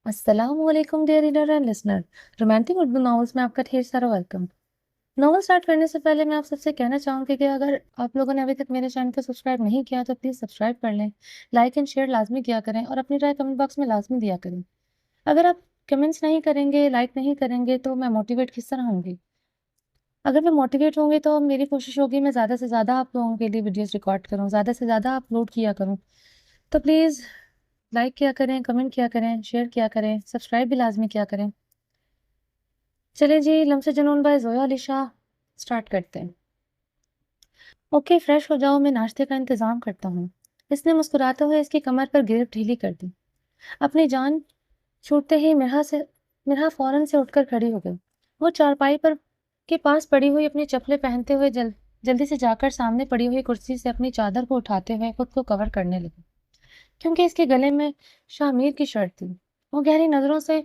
अस्सलाम वालेकुम dear reader and listener. Romantic Urdu novels में आपका ढेर सारा वेलकम। नॉवल स्टार्ट करने से पहले मैं आप सबसे कहना चाहूँगी कि अगर आप लोगों ने अभी तक मेरे चैनल को सब्सक्राइब नहीं किया तो प्लीज़ सब्सक्राइब कर लें, लाइक एंड शेयर लाजमी किया करें और अपनी राय कमेंट बॉक्स में लाजमी दिया करें। अगर आप कमेंट्स नहीं करेंगे, लाइक नहीं करेंगे तो मैं मोटिवेट किस तरह होंगी? अगर मैं मोटिवेट होंगी तो मेरी कोशिश होगी मैं ज़्यादा से ज़्यादा आप लोगों के लिए वीडियोज़ रिकॉर्ड करूँ, ज़्यादा से ज़्यादा अपलोड किया करूँ। तो प्लीज़ लाइक किया करें, कमेंट किया करें, शेयर किया करें, सब्सक्राइब भी लाजमी किया करें। चलिए जी, लम्स जुनून बाय ज़ोया अली शाह स्टार्ट करते हैं। ओके, फ्रेश हो जाओ, मैं नाश्ते का इंतज़ाम करता हूँ। इसने मुस्कुराते हुए इसकी कमर पर गिरफ्त ढीली कर दी। अपनी जान छूटते ही मिरहा फ़ौरन से उठकर खड़ी हो गई। वो चारपाई पर के पास पड़ी हुई अपनी चप्पलें पहनते हुए जल्दी से जाकर सामने पड़ी हुई कुर्सी से अपनी चादर को उठाते हुए खुद को कवर करने लगी, क्योंकि इसके गले में शाह की शर्ट थी। वो गहरी नज़रों से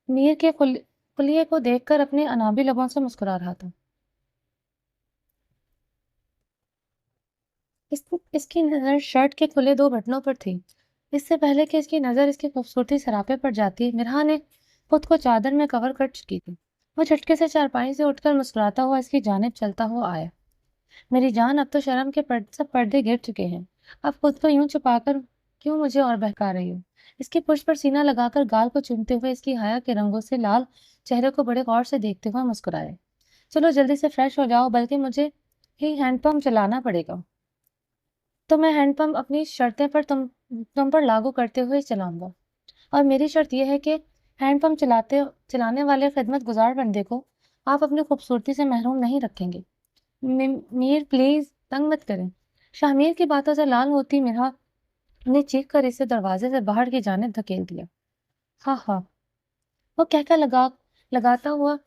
मीर के कुलिये को देखकर अपने अनाबी लबों से मुस्कुरा रहा था। इसकी नज़र शर्ट के खुले 2 बटनों पर थी। इससे पहले कि इसकी नज़र इसकी खूबसूरती सरापे पर जाती, मिरहा ने खुद को चादर में कवर कर चुकी थी। वो झटके से चारपाई से उठकर मुस्कुराता हुआ इसकी जानिब चलता हुआ आया। मेरी जान, अब तो शर्म के सब पर्दे गिर चुके हैं। अब खुद को यूं छुपाकर क्यों मुझे और बहका रही हो? इसकी पुष्ट पर सीना लगाकर गाल को चूमते हुए इसकी हया के रंगों से लाल चेहरे को बड़े गौर से देखते हुए मुस्कुराए। चलो जल्दी से फ्रेश हो जाओ, बल्कि मुझे ही हैंडपंप चलाना पड़ेगा। तो मैं हैंडपंप अपनी शर्तें पर तुम पर लागू करते हुए चलाऊंगा। और मेरी शर्त यह है कि हैंडपंप चलाने वाले खिदमतगुजार बंदे को आप अपनी खूबसूरती से महरूम नहीं रखेंगे। मीर प्लीज तंग मत करें। शाहमीर की बातों से लाल होती मिरहा ने चीख कर इसे दरवाजे से बाहर की जानिब धकेल दिया। हाँ हाँ, वो कहकर लगाता हुआ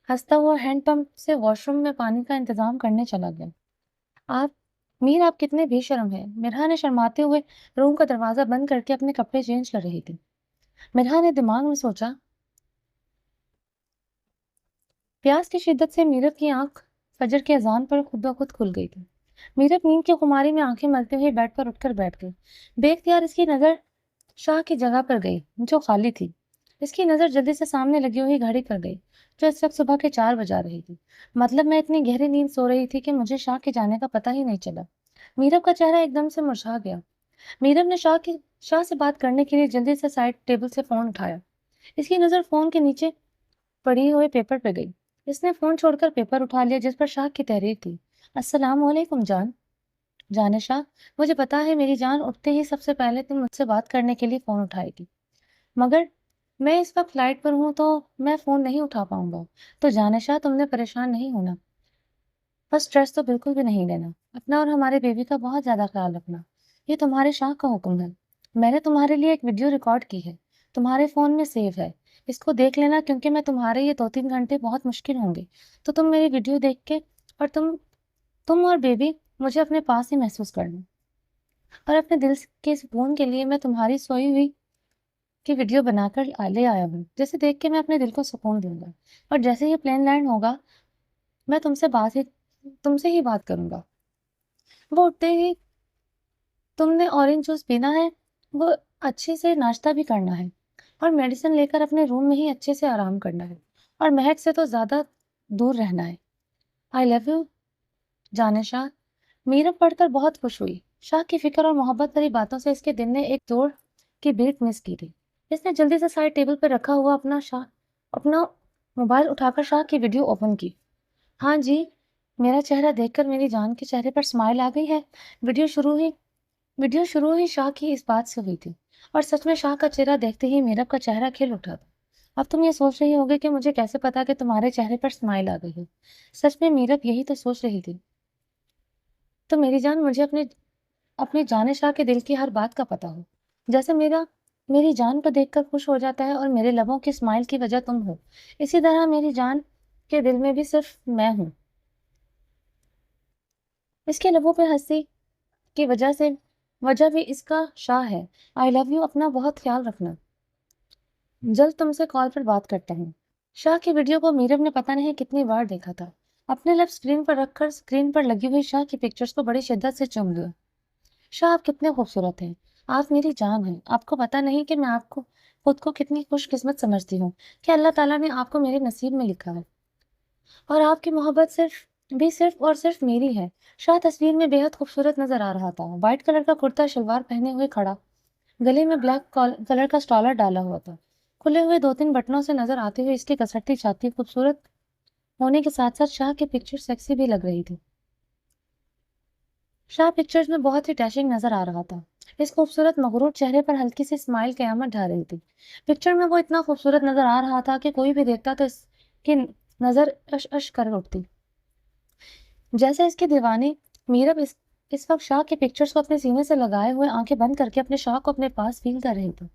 हंसता हुआ हैंडपंप से वॉशरूम में पानी का इंतजाम करने चला गया। आप मीर, आप कितने बेशर्म हैं। मिरहा ने शर्माते हुए रूम का दरवाजा बंद करके अपने कपड़े चेंज कर रही थी। मिरहा ने दिमाग में सोचा। प्यास की शिद्दत से मीरत की आंख फजर के अजान पर खुद ब खुद खुल गई थी। मीरत नींद की खुमारी में आंखें मलते हुए बेड पर उठकर बैठ गई। बेख्तियार इसकी नजर शाह की जगह पर गई, जो खाली थी। इसकी नजर जल्दी से सामने लगी हुई घड़ी पर गई, जो इस वक्त सुबह के 4 बजा रही थी। मतलब मैं इतनी गहरी नींद सो रही थी कि मुझे शाह के जाने का पता ही नहीं चला। मीरब का चेहरा एकदम से मुरझा गया। मीरब ने शाह से बात करने के लिए जल्दी से साइड टेबल से फोन उठाया। इसकी नजर फोन के नीचे पड़ी हुए पेपर पे गई। इसने फोन छोड़कर पेपर उठा लिया, जिस पर शाह की तहरीर थी। अस्सलाम वालेकुम जान। जाने शाह, मुझे पता है मेरी जान, उठते ही सबसे पहले तुम मुझसे बात करने के लिए फोन उठाएगी, मगर मैं इस वक्त फ्लाइट पर हूँ तो मैं फोन नहीं उठा पाऊंगा। तो जाने शाह, तुमने परेशान नहीं होना, बस स्ट्रेस तो बिल्कुल भी नहीं लेना। अपना और हमारे बेबी का बहुत ज्यादा ख्याल रखना। ये तुम्हारे शाह का हुक्म है। मैंने तुम्हारे लिए एक वीडियो रिकॉर्ड की है, तुम्हारे फोन में सेव है। इसको देख लेना, क्योंकि मैं तुम्हारे ये 2-3 घंटे बहुत मुश्किल होंगे। तो तुम मेरी वीडियो देख के और तुम और बेबी मुझे अपने पास ही महसूस करना। और अपने दिल के सुकून के लिए मैं तुम्हारी सोई हुई की वीडियो बनाकर ले आया हूँ, जिसे देख के मैं अपने दिल को सुकून दूंगा। और जैसे ही प्लेन लैंड होगा, मैं तुमसे ही बात करूंगा। वो उठते ही, तुमने ऑरेंज जूस पीना है, वो अच्छे से नाश्ता भी करना है, और मेडिसिन लेकर अपने रूम में ही अच्छे से आराम करना है, और महक से तो ज़्यादा दूर रहना है। आई लव यू जाने शाह। मीरब पढ़कर बहुत खुश हुई। शाह की फिक्र और मोहब्बत भरी बातों से इसके दिल ने एक जोर की बीट मिस की थी। इसने जल्दी से साइड टेबल पर रखा हुआ अपना मोबाइल उठाकर शाह की वीडियो ओपन की। हाँ जी, मेरा चेहरा देखकर मेरी जान के चेहरे पर स्माइल आ गई है। वीडियो शुरू ही शाह की इस बात से हुई थी, और सच में शाह का चेहरा देखते ही मीरब का चेहरा खिल उठा था। अब तुम ये सोच रही होगे कि मुझे कैसे पता कि तुम्हारे चेहरे पर स्माइल आ गई है। सच में मीरब यही तो सोच रही थी। तो मेरी जान, मुझे अपने जाने शाह के दिल की हर बात का पता हो। जैसे मेरी जान को देखकर खुश हो जाता है और मेरे लबों की स्माइल की वजह तुम हो, इसी तरह मेरी जान के दिल में भी सिर्फ मैं हूँ। इसके लबों पे हंसी की वजह भी इसका शाह है। आई लव यू, अपना बहुत ख्याल रखना। जल्द तुमसे कॉल पर बात करता हूँ। शाह की वीडियो को मीरब ने पता नहीं कितनी बार देखा था। अपने लब स्क्रीन पर रखकर स्क्रीन पर लगी हुई शाह की पिक्चर्स को बड़ी शिद्दत से चूम लिया। शाह, आप कितने खूबसूरत हैं। आप मेरी जान हैं। आपको पता नहीं कि मैं आपको خود کو کتنی خوش قسمت سمجھتی ہوں کہ اللہ تعالیٰ نے آپ کو میرے نصیب میں لکھا ہے اور آپ کی محبت صرف اور صرف میری ہے۔ شاہ تصویر میں بے حد خوبصورت نظر آ رہا تھا، وائٹ کلر کا کرتا شلوار پہنے ہوئے کھڑا، گلے میں بلیک کلر کا اسٹالر ڈالا ہوا تھا۔ کھلے ہوئے 2-3 بٹنوں سے نظر آتے ہوئے اس کی کسرتی چھاتی خوبصورت ہونے کے ساتھ ساتھ شاہ کی پکچر سیکسی بھی لگ رہی تھی۔ شاہ پکچرز میں بہت ہی ڈیشنگ نظر آ رہا تھا۔ اس خوبصورت مغرور چہرے پر ہلکی سی اسمائل قیامت ڈھا رہی تھی۔ پکچر میں وہ اتنا خوبصورت نظر آ رہا تھا کہ کوئی بھی دیکھتا تو اس کی نظر اش کر اٹھتی۔ جیسے اس کی دیوانی میرب اس وقت شاہ کے پکچرز کو اپنے سینے سے لگائے ہوئے آنکھیں بند کر کے اپنے شاہ کو اپنے پاس فیل کر رہی تھی۔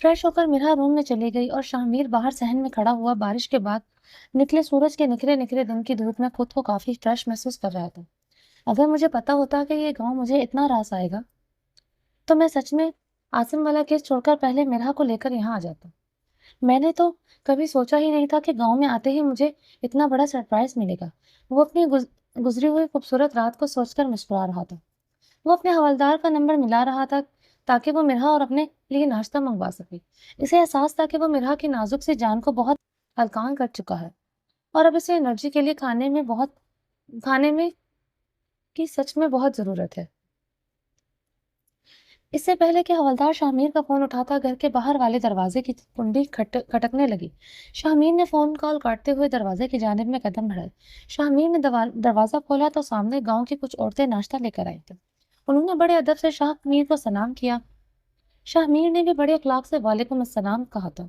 فریش ہو کر میرا روم میں چلی گئی اور شاہ میر باہر صحن میں کھڑا ہوا بارش کے بعد نکلے سورج کے نکھرے دن کی دھوپ میں خود کو کافی فریش محسوس کر رہا تھا۔ اگر مجھے پتا ہوتا کہ یہ گاؤں مجھے اتنا راس آئے گا تو میں سچ میں عاصم والا کیس چھوڑ کر پہلے میرا کو لے کر یہاں آ جاتا۔ میں نے تو کبھی سوچا ہی نہیں تھا کہ گاؤں میں آتے ہی مجھے اتنا بڑا سرپرائز ملے گا۔ وہ اپنی گزری ہوئی خوبصورت رات کو سوچ کر مسکرا رہا تھا۔ وہ اپنے حوالدار کا نمبر ملا رہا تھا تاکہ وہ مرحا اور اپنے لیے ناشتہ منگوا سکے۔ اسے احساس تھا کہ وہ مرحا کی نازک سی جان کو بہت ہلکان کر چکا ہے اور اب اسے انرجی کے لیے کھانے میں کی سچ میں بہت ضرورت ہے۔ اس سے پہلے کہ حوالدار شاہ کا فون اٹھاتا گھر کے باہر والے دروازے کی کنڈی کھٹکنے لگی۔ شاہ نے فون کال کاٹتے ہوئے دروازے کی جانب میں قدم بڑھائے۔ شاہ نے دروازہ کھولا تو سامنے گاؤں کی کچھ عورتیں ناشتہ لے کر آئی تھیں۔ انہوں نے بڑے ادب سے شاہ کو سلام کیا۔ شاہ نے بھی بڑے اخلاق سے وعلیکم السلام کہا تھا۔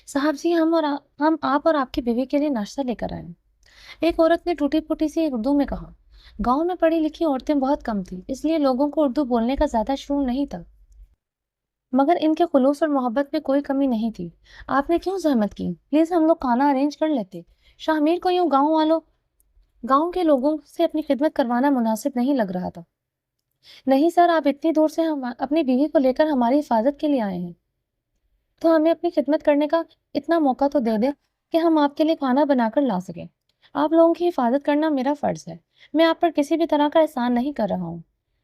صاحب جی، ہم آپ اور آپ کی بیوی کے لیے ناشتہ لے کر آئے ہیں۔ ایک عورت نے ٹوٹی پھوٹی سی اردو میں کہا۔ گاؤں میں پڑھی لکھی عورتیں بہت کم تھیں، اس لیے لوگوں کو اردو بولنے کا زیادہ شعور نہیں تھا، مگر ان کے خلوص اور محبت میں کوئی کمی نہیں تھی۔ آپ نے کیوں زحمت کی؟ پلیز ہم لوگ کھانا ارینج کر لیتے۔ شاہ کو یوں گاؤں کے لوگوں سے اپنی خدمت کروانا مناسب نہیں لگ رہا تھا۔ نہیں سر، آپ اتنی دور سے اپنی بیوی کو لے کر ہماری حفاظت کے لیے آئے ہیں تو ہمیں اپنی خدمت کرنے کا اتنا موقع تو دے دیں کہ ہم آپ کے لیے کھانا بنا کر لا سکیں۔ آپ لوگوں کی حفاظت کرنا میرا فرض ہے، میں آپ پر کسی بھی طرح کا احسان نہیں کر رہا ہوں۔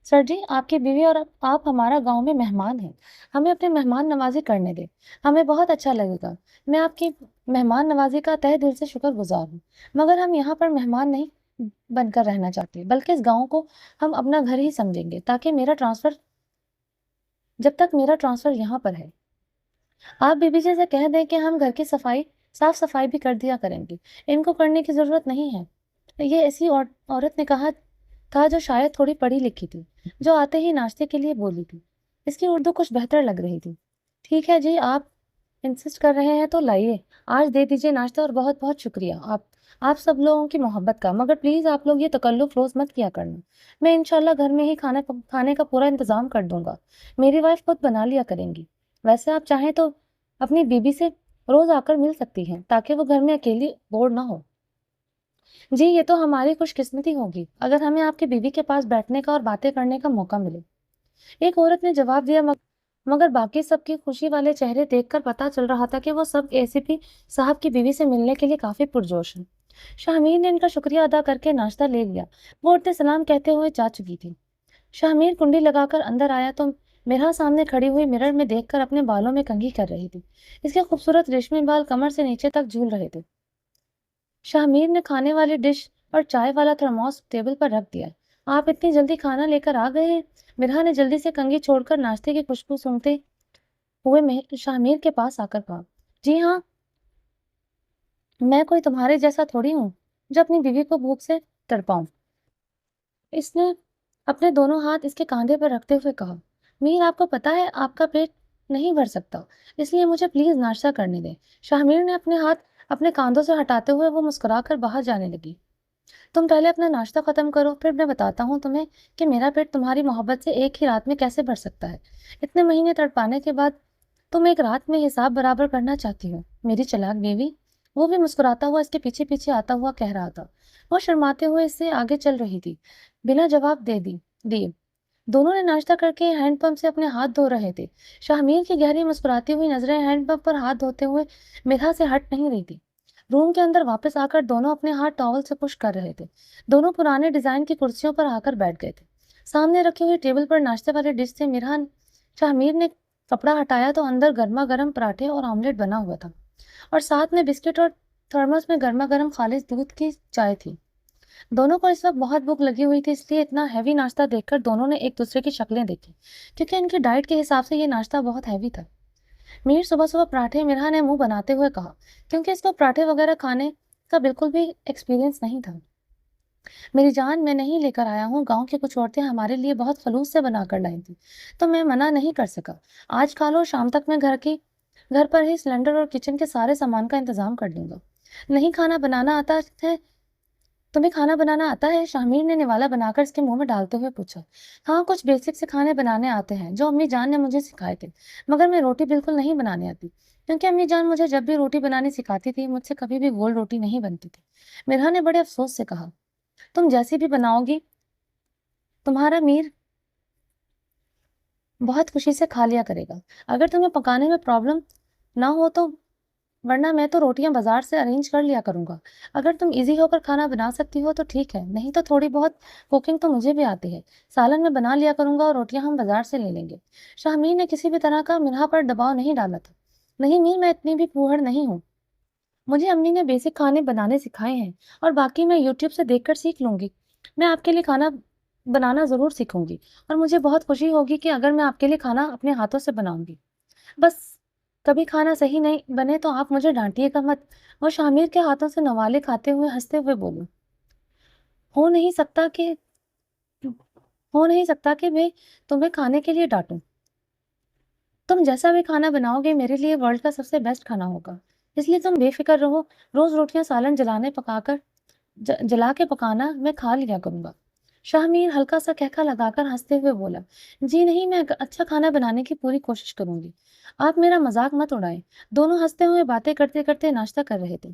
سر جی، آپ کی بیوی اور آپ ہمارا گاؤں میں مہمان ہیں، ہمیں اپنے مہمان نوازی کرنے دیں، ہمیں بہت اچھا لگے گا۔ میں آپ کی مہمان نوازی کا تہ دل سے شکر گزار ہوں، مگر ہم یہاں پر مہمان نہیں بن کر رہنا چاہتے، بلکہ اس گاؤں کو ہم اپنا گھر ہی سمجھیں گے جب تک میرا ٹرانسفر یہاں پر ہے۔ آپ بی بی جی سے کہہ دیں کہ ہم گھر کی صاف صفائی بھی کر دیا کریں گے، ان کو کرنے کی ضرورت نہیں ہے۔ یہ ایسی عورت نے کہا جو شاید تھوڑی پڑھی لکھی تھی، جو آتے ہی ناشتے کے لیے بولی تھی۔ اس کی اردو کچھ بہتر لگ رہی تھی۔ ٹھیک ہے جی، آپ انسسٹ کر رہے ہیں تو لائیے، آج دے دیجیے ناشتہ اور بہت بہت شکریہ آپ سب لوگوں کی محبت کا، مگر پلیز آپ لوگ یہ تکلف روز مت کیا کرنا۔ میں انشاءاللہ گھر میں ہی کھانے کا پورا انتظام کر دوں گا، میری وائف خود بنا لیا کریں گی۔ ویسے آپ چاہیں تو اپنی بیوی سے روز آ کر مل سکتی ہیں تاکہ وہ گھر میں اکیلی بور نہ ہو۔ جی، یہ تو ہماری خوش قسمتی ہوگی اگر ہمیں آپ کی بیوی کے پاس بیٹھنے کا اور باتیں کرنے کا موقع ملے، ایک عورت نے جواب دیا، مگر باقی سب کی خوشی والے چہرے دیکھ کر پتا چل رہا تھا کہ وہ سب ACP صاحب کی بیوی سے ملنے کے لیے کافی پرجوش ہیں۔ شاہ نے ان کا شکریہ ادا کر کے ناشتہ لے لیا۔ وہ عورتیں سلام کہتے ہوئے جا چکی تھی۔ شاہ کنڈی لگا کر اندر آیا تو میرا سامنے کھڑی ہوئی مرر میں دیکھ کر اپنے بالوں میں کنگھی کر رہی تھی۔ اس کے خوبصورت ریشمی بال کمر سے نیچے تک جھول رہے تھے۔ شاہ نے کھانے والی ڈش اور چائے والا تھرموس ٹیبل پر رکھ دیا۔ آپ اتنی جلدی کھانا لے کر آ گئے ہیں؟ مرحا نے جلدی سے کنگھی چھوڑ کر ناشتے کی خوشبو سونگتے ہوئے شاہ کے پاس آ کر کہا۔ جی ہاں، میں کوئی تمہارے جیسا تھوڑی ہوں جو اپنی بیوی کو بھوک سے تڑپاؤں۔ اس نے اپنے دونوں ہاتھ اس کے کاندھے پر رکھتے ہوئے کہا۔ میر، آپ کو پتا ہے آپ کا پیٹ نہیں بھر سکتا، اس لیے مجھے پلیز ناشتہ کرنے دیں۔ شاہ نے اپنے ہاتھ اپنے کاندھوں سے ہٹاتے ہوئے وہ مسکرا کر باہر جانے لگی۔ تم پہلے اپنا ناشتہ ختم کرو، پھر میں بتاتا ہوں تمہیں کہ میرا پیٹ تمہاری محبت سے ایک ہی رات میں کیسے بھر سکتا ہے۔ اتنے مہینے تڑپانے کے بعد تم ایک رات میں حساب برابر کرنا چاہتی ہو، میری چلاک بیوی۔ وہ بھی مسکراتا ہوا اس کے پیچھے پیچھے آتا ہوا کہہ رہا تھا۔ وہ شرماتے ہوئے اس سے آگے چل رہی تھی، بنا جواب دیے۔ دونوں نے ناشتہ کر کے ہینڈ پمپ سے اپنے ہاتھ دھو رہے تھے۔ شاہ کی گہری مسکراتی ہوئی نظریں ہینڈ پمپ پر ہاتھ دھوتے ہوئے مرحا سے ہٹ نہیں رہی تھی۔ روم کے اندر واپس آ کر دونوں اپنے ہاتھ ٹاول سے پش کر رہے تھے۔ دونوں پرانے ڈیزائن کی کرسیوں پر آ کر بیٹھ گئے تھے۔ سامنے رکھی ہوئی ٹیبل پر ناشتے والے ڈش سے شاہ نے कपड़ा हटाया तो अंदर गर्मा गर्म पराठे और ऑमलेट बना हुआ था और साथ में बिस्किट और थर्मस में गर्मा गर्म खालिज दूध की चाय थी। दोनों को इस वक्त बहुत भूख लगी हुई थी, इसलिए इतना हैवी नाश्ता देखकर दोनों ने एक दूसरे की शक्लें देखी, क्योंकि इनकी डाइट के हिसाब से ये नाश्ता बहुत हैवी था। मीर सुबह सुबह पराठे, मिरहा ने मुंह बनाते हुए कहा, क्योंकि इसको पराठे वगैरह खाने का बिल्कुल भी एक्सपीरियंस नहीं था। मेरी जान, मैं नहीं लेकर आया हूँ, गांव की कुछ औरतें हमारे लिए बहुत खलूस से बनाकर लाई थी, तो मैं मना नहीं कर सका। आज खा लो, शाम तक मैं घर पर ही सिलेंडर और किचन के सारे सामान का इंतजाम कर दूंगा। नहीं खाना बनाना आता है? तुम्हें खाना बनाना आता है? शामिर ने निवाला बनाकर इसके मुंह में डालते हुए पूछा। हाँ, कुछ बेसिक से खाने बनाने आते हैं जो अम्मी जान ने मुझे सिखाए थे, मगर मैं रोटी बिल्कुल नहीं बनाने आती, क्योंकि अम्मी जान मुझे जब भी रोटी बनानी सिखाती थी, मुझसे कभी भी गोल रोटी नहीं बनती थी। मिरहा ने बड़े अफसोस से कहा, तुम जैसी भी बनाओगी, तुम्हारा मीर बहुत खुशी से खा लिया करेगा। अगर तुम्हें पकाने में प्रॉब्लम ना हो तो, वरना मैं तो रोटियां बाजार से अरेंज कर लिया करूंगा। अगर तुम इजी होकर खाना बना सकती हो तो ठीक है, नहीं तो थोड़ी बहुत कुकिंग तो मुझे भी आती है। सालन में बना लिया करूंगा और रोटियां हम बाजार से ले लेंगे। शाहमीर ने किसी भी तरह का मिनहा पर दबाव नहीं डाला था। नहीं मीर, मैं इतनी भी फूहड़ नहीं हूँ। मुझे अम्मी ने बेसिक खाने बनाने सिखाए हैं और बाकी मैं यूट्यूब से देखकर सीख लूंगी। मैं आपके लिए खाना बनाना ज़रूर सीखूंगी और मुझे बहुत खुशी होगी कि अगर मैं आपके लिए खाना अपने हाथों से बनाऊंगी। बस कभी खाना सही नहीं बने तो आप मुझे डांटिएगा मत। और शामिर के हाथों से नवाले खाते हुए हंसते हुए बोली, हो नहीं सकता कि हो नहीं सकता कि मैं तुम्हें खाने के लिए डांटूं। तुम जैसा भी खाना बनाओगे मेरे लिए वर्ल्ड का सबसे बेस्ट खाना होगा, इसलिए तुम बेफिक्र रहो। रोज रोटियां सालन जला के पकाना, मैं खा लिया करूंगा। शाहमीर हल्का सा कहका लगाकर हंसते हुए बोला, जी नहीं, मैं अच्छा खाना बनाने की पूरी कोशिश करूंगी। आप मेरा मजाक मत उड़ाएं। दोनों हंसते हुए बातें करते करते नाश्ता कर रहे थे।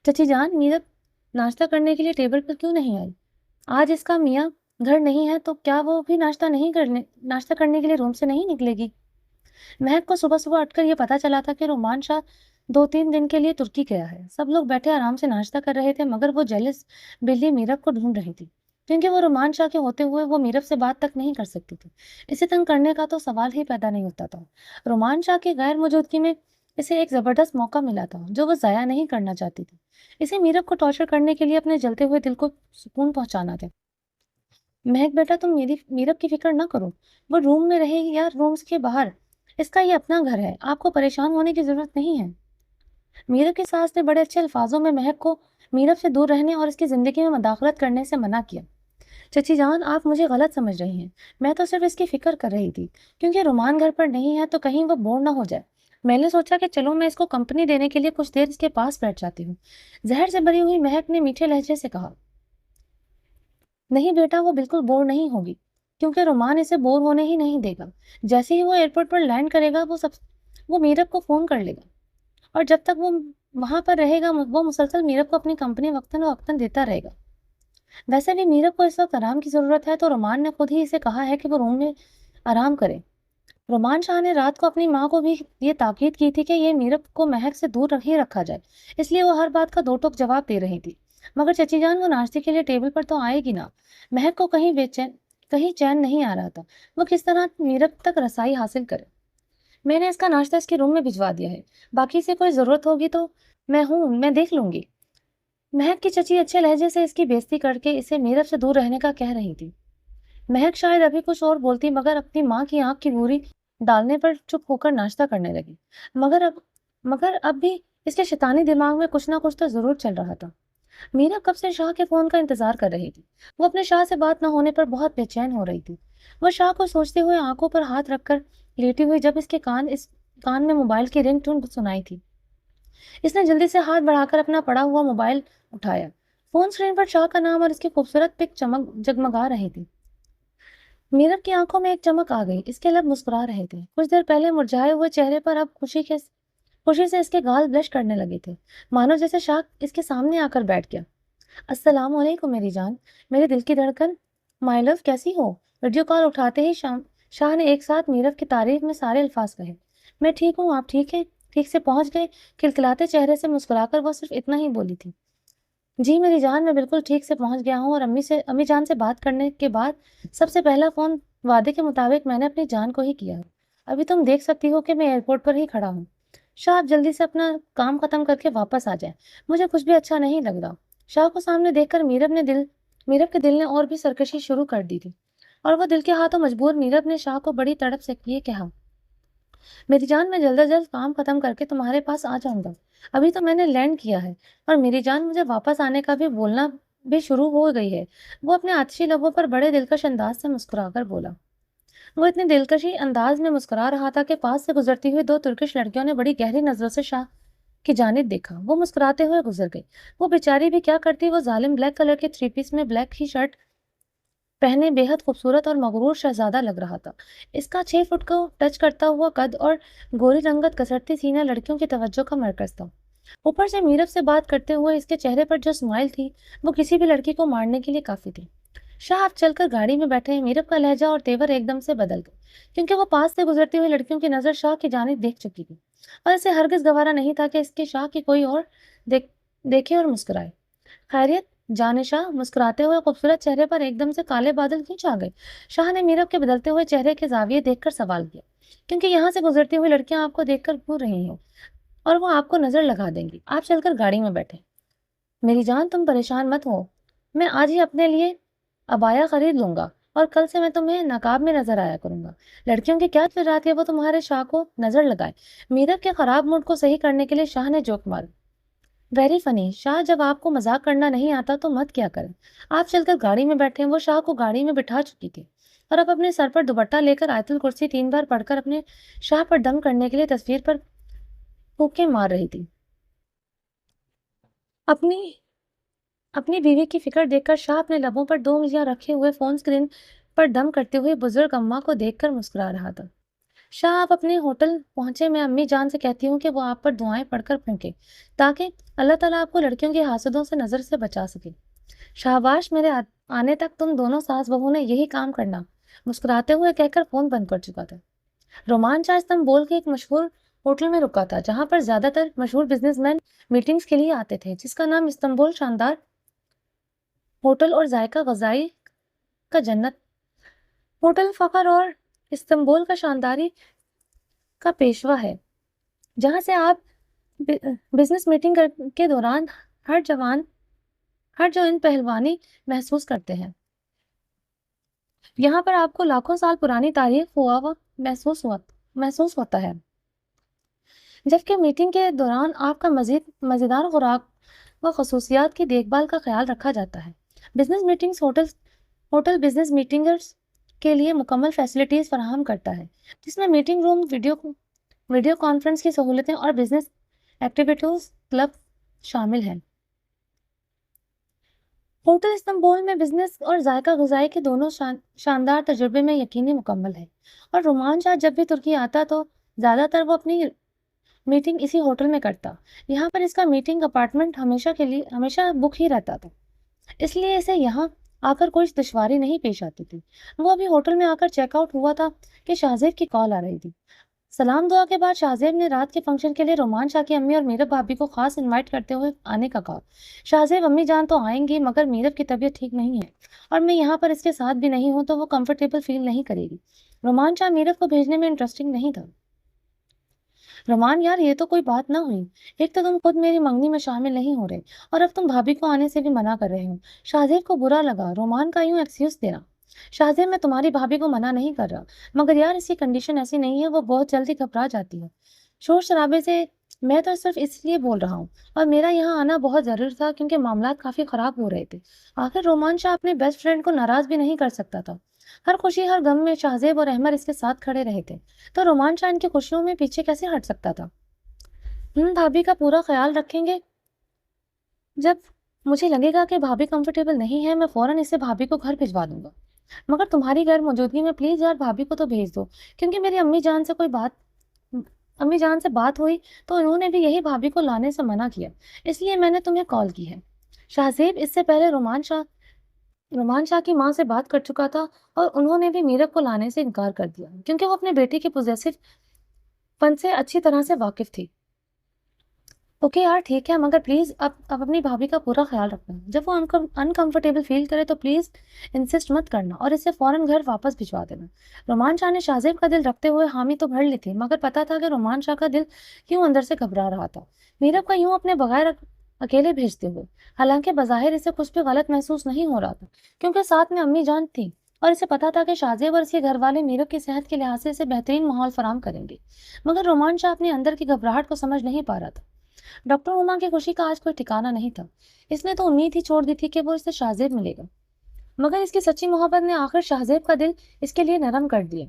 चची जान, मीरब नाश्ता करने के लिए टेबल पर क्यों नहीं आई? आज इसका मियाँ घर नहीं है, तो क्या वो भी नाश्ता करने के लिए रूम से नहीं निकलेगी? महक को सुबह सुबह उठकर ये पता चला था कि रोमान शाह 2-3 दिन के लिए तुर्की गया है। सब लोग बैठे आराम से नाश्ता कर रहे थे, मगर वो जेलस बिल्ली मीरब को ढूंढ रही थी, क्योंकि वो रोमान शाह के होते हुए वो मीरब से बात तक नहीं कर सकती थी। इसे तंग करने का तो सवाल ही पैदा नहीं होता था। रोमान शाह की गैर मौजूदगी में इसे एक जबरदस्त मौका मिला था जो वो जाया नहीं करना चाहती थी। इसे मीरब को टॉर्चर करने के लिए अपने जलते हुए दिल को सुकून पहुंचाना था। महक बेटा, तुम मेरी मीरब की फिक्र ना करो। वो रूम में रहे या रूम के बाहर, इसका ये अपना घर है, आपको परेशान होने की जरूरत नहीं है। मीरब की सास ने बड़े अच्छे अल्फाजों में महक को मीरब से दूर रहने और इसकी जिंदगी में मदाखलत करने से मना किया। चची जान, आप मुझे गलत समझ रही हैं। मैं तो सिर्फ इसकी फिक्र कर रही थी, क्योंकि रुमान घर पर नहीं है तो कहीं वो बोर ना हो जाए। मैंने सोचा कि चलो मैं इसको कंपनी देने के लिए कुछ देर इसके पास बैठ जाती हूँ। जहर से भरी हुई महक ने मीठे लहजे से कहा, नहीं बेटा, वो बिल्कुल बोर नहीं होगी, क्योंकि रोमान इसे बोर होने ही नहीं देगा। जैसे ही वो एयरपोर्ट पर लैंड करेगा वो मीरब को फोन कर लेगा, और जब तक वो वहां पर रहेगा वो मुसलसल मीरब को अपनी कंपनी वक्तन वक्तन देता रहेगा। वैसे भी मीरब को इस वक्त आराम की जरूरत है, तो रोमान ने खुद ही इसे कहा है कि वो रूम में आराम करे। रोमान शाह ने रात को अपनी माँ को भी ये ताकीद की थी कि ये मीरब को महक से दूर ही रखा जाए, इसलिए वो हर बात का दो टोक जवाब दे रही थी। मगर चची जान, वो नाश्ते के लिए टेबल पर तो आएगी ना। महक को कहीं चैन नहीं आ रहा था। वो किस तरह मीरब तक रसाई हासिल करे। मैंने इसका नाश्ता इसके रूम में भिजवा दिया है, बाकी से कोई जरूरत होगी तो मैं देख लूंगी। महक की चची अच्छे लहजे से इसकी बेइज्जती करके इसे मीरब से दूर रहने का कह रही थी। महक शायद अभी कुछ और बोलती, मगर अपनी माँ की आंख की भूरी डालने पर चुप होकर नाश्ता करने लगी। मगर अब भी इसके शैतानी दिमाग में कुछ ना कुछ तो जरूर चल रहा था। मीरा कब से शाह के फोन का इंतजार कर रही थी। वो अपने शाह से बात न होने पर बहुत बेचैन हो रही थी। वो शाह को सोचते हुए आंखों पर हाथ रखकर लेटी हुई जब इस कान में मोबाइल की रिंगटोन सुनाई थी। इसने जल्दी से हाथ बढ़ाकर अपना पड़ा हुआ मोबाइल उठाया। फोन स्क्रीन पर शाह का नाम और इसकी खूबसूरत पिक चमक जगमगा रही थी। मीरब की आंखों में एक चमक आ गई। इसके लब मुस्कुरा रहे थे। कुछ देर पहले मुरझाए हुए चेहरे पर अब खुशी से इसके गाल ब्लश करने लगे थे, मानो जैसे शाह इसके सामने आकर बैठ गया। अस्सलाम वालेकुम मेरी जान, मेरे दिल की धड़कन, माय लव, कैसी हो? वीडियो कॉल उठाते ही शाह ने एक साथ मीरब की तारीफ में सारे अल्फाज कहे। मैं ठीक हूँ, आप ठीक है? ठीक से पहुंच गए? खिलखिलाते चेहरे से मुस्कुराकर वो सिर्फ इतना ही बोली थी। जी मेरी जान, मैं बिल्कुल ठीक से पहुंच गया हूँ, और अम्मी जान से बात करने के बाद सबसे पहला फोन वादे के मुताबिक मैंने अपनी जान को ही किया है। ابھی تم دیکھ سکتی ہو کہ میں ایئرپورٹ پر ہی کھڑا ہوں۔ شاہ آپ جلدی سے اپنا کام ختم کر کے واپس آ جائیں، مجھے کچھ بھی اچھا نہیں لگ رہا۔ شاہ کو سامنے دیکھ کر میرب کے دل نے اور بھی سرکشی شروع کر دی تھی، اور وہ دل کے ہاتھوں مجبور میرب نے شاہ کو بڑی تڑپ سے یہ کہا، میری جان میں جلد از جلد کام ختم کر کے تمہارے پاس آ جاؤں گا۔ ابھی تو میں نے لینڈ کیا ہے اور میری جان مجھے واپس آنے کا بھی بولنا بھی شروع ہو گئی ہے۔ وہ اپنے آتشی لبوں پر بڑے دلکش انداز سے مسکرا کر بولا۔ وہ اتنے دلکشی انداز میں مسکرا رہا تھا کہ پاس سے گزرتی ہوئی دو ترکش لڑکیوں نے بڑی گہری نظروں سے شاہ کی جانب دیکھا۔ وہ مسکراتے ہوئے گزر گئی۔ وہ بیچاری بھی کیا کرتی، وہ ظالم بلیک کلر کے 3 پیس میں بلیک ہی شرٹ پہنے بے حد خوبصورت اور مغرور شہزادہ لگ رہا تھا۔ اس کا 6 فٹ کو ٹچ کرتا ہوا قد اور گوری رنگت کسرتی سینہ لڑکیوں کی توجہ کا مرکز تھا۔ اوپر سے میرب سے بات کرتے ہوئے اس کے چہرے پر جو اسمائل تھی وہ کسی بھی لڑکی کو مارنے کے لیے کافی تھی۔ شاہ آپ چل کر گاڑی میں بیٹھے۔ میرب کا لہجہ اور تیور ایک دم سے بدل گئے، کیونکہ وہ پاس سے گزرتی ہوئی لڑکیوں کی نظر شاہ کی جانب دیکھ چکی تھی، اور اسے ہرگز گوارا نہیں تھا کہ اس کے شاہ کی کوئی اور دیکھے اور مسکرائے۔ خیریت جان شاہ؟ مسکراتے ہوئے خوبصورت چہرے پر ایک دم سے کالے بادل کیوں چھا گئے؟ شاہ نے میرب کے بدلتے ہوئے چہرے کے زاویے دیکھ کر سوال کیا، کیونکہ یہاں سے گزرتی ہوئی لڑکیاں آپ کو دیکھ کر گھور رہی ہیں اور وہ آپ کو نظر لگا دیں گی۔ آپ چل کر گاڑی میں بیٹھے۔ میری جان تم پریشان مت ہو، میں آج ہی اپنے لیے عبایا خرید لوں گا اور کل سے میں تمہیں نقاب میں نظر آیا کروں گا۔ لڑکیوں کی کیا ضرورت ہے وہ تمہارے شاہ کو نظر لگائے؟ میرب کے خراب موڈ کو صحیح کرنے کے لیے شاہ نے جوک مارا۔ ویری فنی شاہ، جب آپ کو مذاق کرنا نہیں آتا تو مت کیا کریں۔ آپ چل کر گاڑی میں بیٹھے۔ وہ شاہ کو گاڑی میں بٹھا چکی تھی اور اب اپنے سر پر دوپٹہ لے کر آیت الکرسی 3 بار پڑھ کر اپنے شاہ پر دم کرنے کے لیے تصویر پر پھونکے مار رہی تھی۔ اپنی بیوی کی فکر دیکھ کر شاہ اپنے لبوں پر 2 انگلیاں رکھے ہوئے فون اسکرین پر دم کرتے ہوئے بزرگ اماں کو دیکھ کر مسکرا رہا تھا۔ شاہ آپ اپنے ہوٹل پہنچے، میں امی جان سے کہتی ہوں کہ وہ آپ پر دعائیں پڑھ کر پھونکے تاکہ اللہ تعالیٰ آپ کو لڑکیوں کے حاسدوں سے نظر سے بچا سکے۔ شاباش، میرے آنے تک تم دونوں ساس بہو نے یہی کام کرنا، مسکراتے ہوئے کہہ کر فون بند کر چکا تھا۔ رومان شاہ استنبول کے ایک مشہور ہوٹل میں رکا تھا جہاں پر زیادہ تر مشہور بزنس مین میٹنگز کے لیے آتے تھے، جس کا نام استنبول شاندار ہوٹل اور ذائقہ غذائی کا جنت ہوٹل فخر اور استنبول کا شانداری کا پیشوا ہے، جہاں سے آپ بزنس میٹنگ کے دوران ہر جو ان پہلوانی محسوس کرتے ہیں۔ یہاں پر آپ کو لاکھوں سال پرانی تاریخ ہوا محسوس ہوتا ہے، جبکہ میٹنگ کے دوران آپ کا مزیدار خوراک و خصوصیات کی دیکھ بھال کا خیال رکھا جاتا ہے۔ بزنس میٹنگز ہوٹل بزنس میٹنگرز کے لیے مکمل فیسلٹیز فراہم کرتا ہے، جس میں میٹنگ روم، ویڈیو کانفرنس کی سہولتیں اور بزنس ایکٹیویٹیز کلب شامل ہیں۔ ہوٹل استنبول میں بزنس اور ذائقہ غذائی کے دونوں شاندار تجربے میں یقینی مکمل ہے، اور رومان شاہ جب بھی ترکی آتا تو زیادہ تر وہ اپنی میٹنگ اسی ہوٹل میں کرتا۔ یہاں پر اس کا میٹنگ اپارٹمنٹ ہمیشہ بک ہی رہتا تھا، اس لیے اسے یہاں آ کر کوئی دشواری نہیں پیش آتی تھی۔ وہ ابھی ہوٹل میں آ کر چیک آؤٹ ہوا تھا کہ شاہزیب کی کال آ رہی تھی۔ سلام دعا کے بعد شاہزیب نے رات کے فنکشن کے لیے رومان شاہ کی امی اور میرب بھابھی کو خاص انوائٹ کرتے ہوئے آنے کا کہا۔ شاہزیب امی جان تو آئیں گی، مگر میرب کی طبیعت ٹھیک نہیں ہے اور میں یہاں پر اس کے ساتھ بھی نہیں ہوں تو وہ کمفرٹیبل فیل نہیں کرے گی۔ رومان شاہ میرب کو بھیجنے میں انٹرسٹنگ نہیں تھا۔ رومان یار، یہ تو کوئی بات نہ ہوئی، ایک تو تم خود میری منگنی میں شامل نہیں ہو رہے اور اب تم بھابھی کو آنے سے بھی منع کر رہے ہو۔ شاہزیب کو برا لگا رومان کا یوں ایکسکیوز دینا۔ شاہزیب، میں تمہاری بھابھی کو منع نہیں کر رہا، مگر یار اس کی کنڈیشن ایسی نہیں ہے، وہ بہت جلدی گھبرا جاتی ہے شور شرابے سے۔ میں تو صرف اس لیے بول رہا ہوں، اور میرا یہاں آنا بہت ضروری تھا کیونکہ معاملات کافی خراب ہو رہے تھے۔ آخر رومان شاہ اپنے بیسٹ فرینڈ کو ناراض بھی نہیں کر سکتا تھا۔ ہر خوشی ہر غم میں شاہزیب اور احمد اس کے ساتھ کھڑے رہے تھے، تو رومان شاہ ان کی خوشیوں میں پیچھے کیسے ہٹ سکتا تھا؟ بھابھی کا پورا خیال رکھیں گے، جب مجھے لگے گا کہ بھابھی کمفرٹیبل نہیں ہے میں فوراً اسے بھابھی کو گھر بھجوا دوں گا، مگر تمہاری غیر موجودگی میں پلیز یار بھابھی کو تو بھیج دو، کیونکہ میری امی جان سے بات ہوئی تو انہوں نے بھی یہی بھابھی کو لانے سے منع کیا، اس لیے میں نے تمہیں کال کی ہے۔ شاہزیب اس سے پہلے رومان شاہ کی ماں سے بات کر چکا تھا اور انہوں نے بھی میرب کو لانے سے انکار کر دیا کیونکہ وہ اپنے بیٹے کے پوزیسو پن سے اچھی طرح سے واقف تھی۔ ओके यार ठीक है, मगर प्लीज़ अब अपनी भाभी का पूरा ख्याल रखना। जब वो अनकंफर्टेबल फ़ील करे तो प्लीज़ इंसिस्ट मत करना और इसे फ़ौरन घर वापस भिजवा देना। रोमान शाह ने शाहज़ेब का दिल रखते हुए हामी तो भर ली थी, मगर पता था कि रोमान शाह का दिल क्यों अंदर से घबरा रहा था। मीरब का यूँ अपने बगैर अकेले भेजते हुए, हालाँकि बज़ाहिर इसे कुछ भी गलत महसूस नहीं हो रहा था, क्योंकि साथ में अम्मी जान थी और इसे पता था कि शाहज़ेब और इसके घरवाले मीरब की सेहत के लिहाज से इसे बेहतरीन माहौल फराहम करेंगे। मगर रोमान शाह अपने अंदर की घबराहट को समझ नहीं पा रहा था। डॉक्टर उमा की खुशी का आज कोई ठिकाना नहीं था। इसने तो उम्मीद ही छोड़ दी थी कि वो इससे शाहज़ेब मिलेगा, मगर इसकी सच्ची मोहब्बत ने आखिर शाहज़ेब का दिल इसके लिए नरम कर दिया।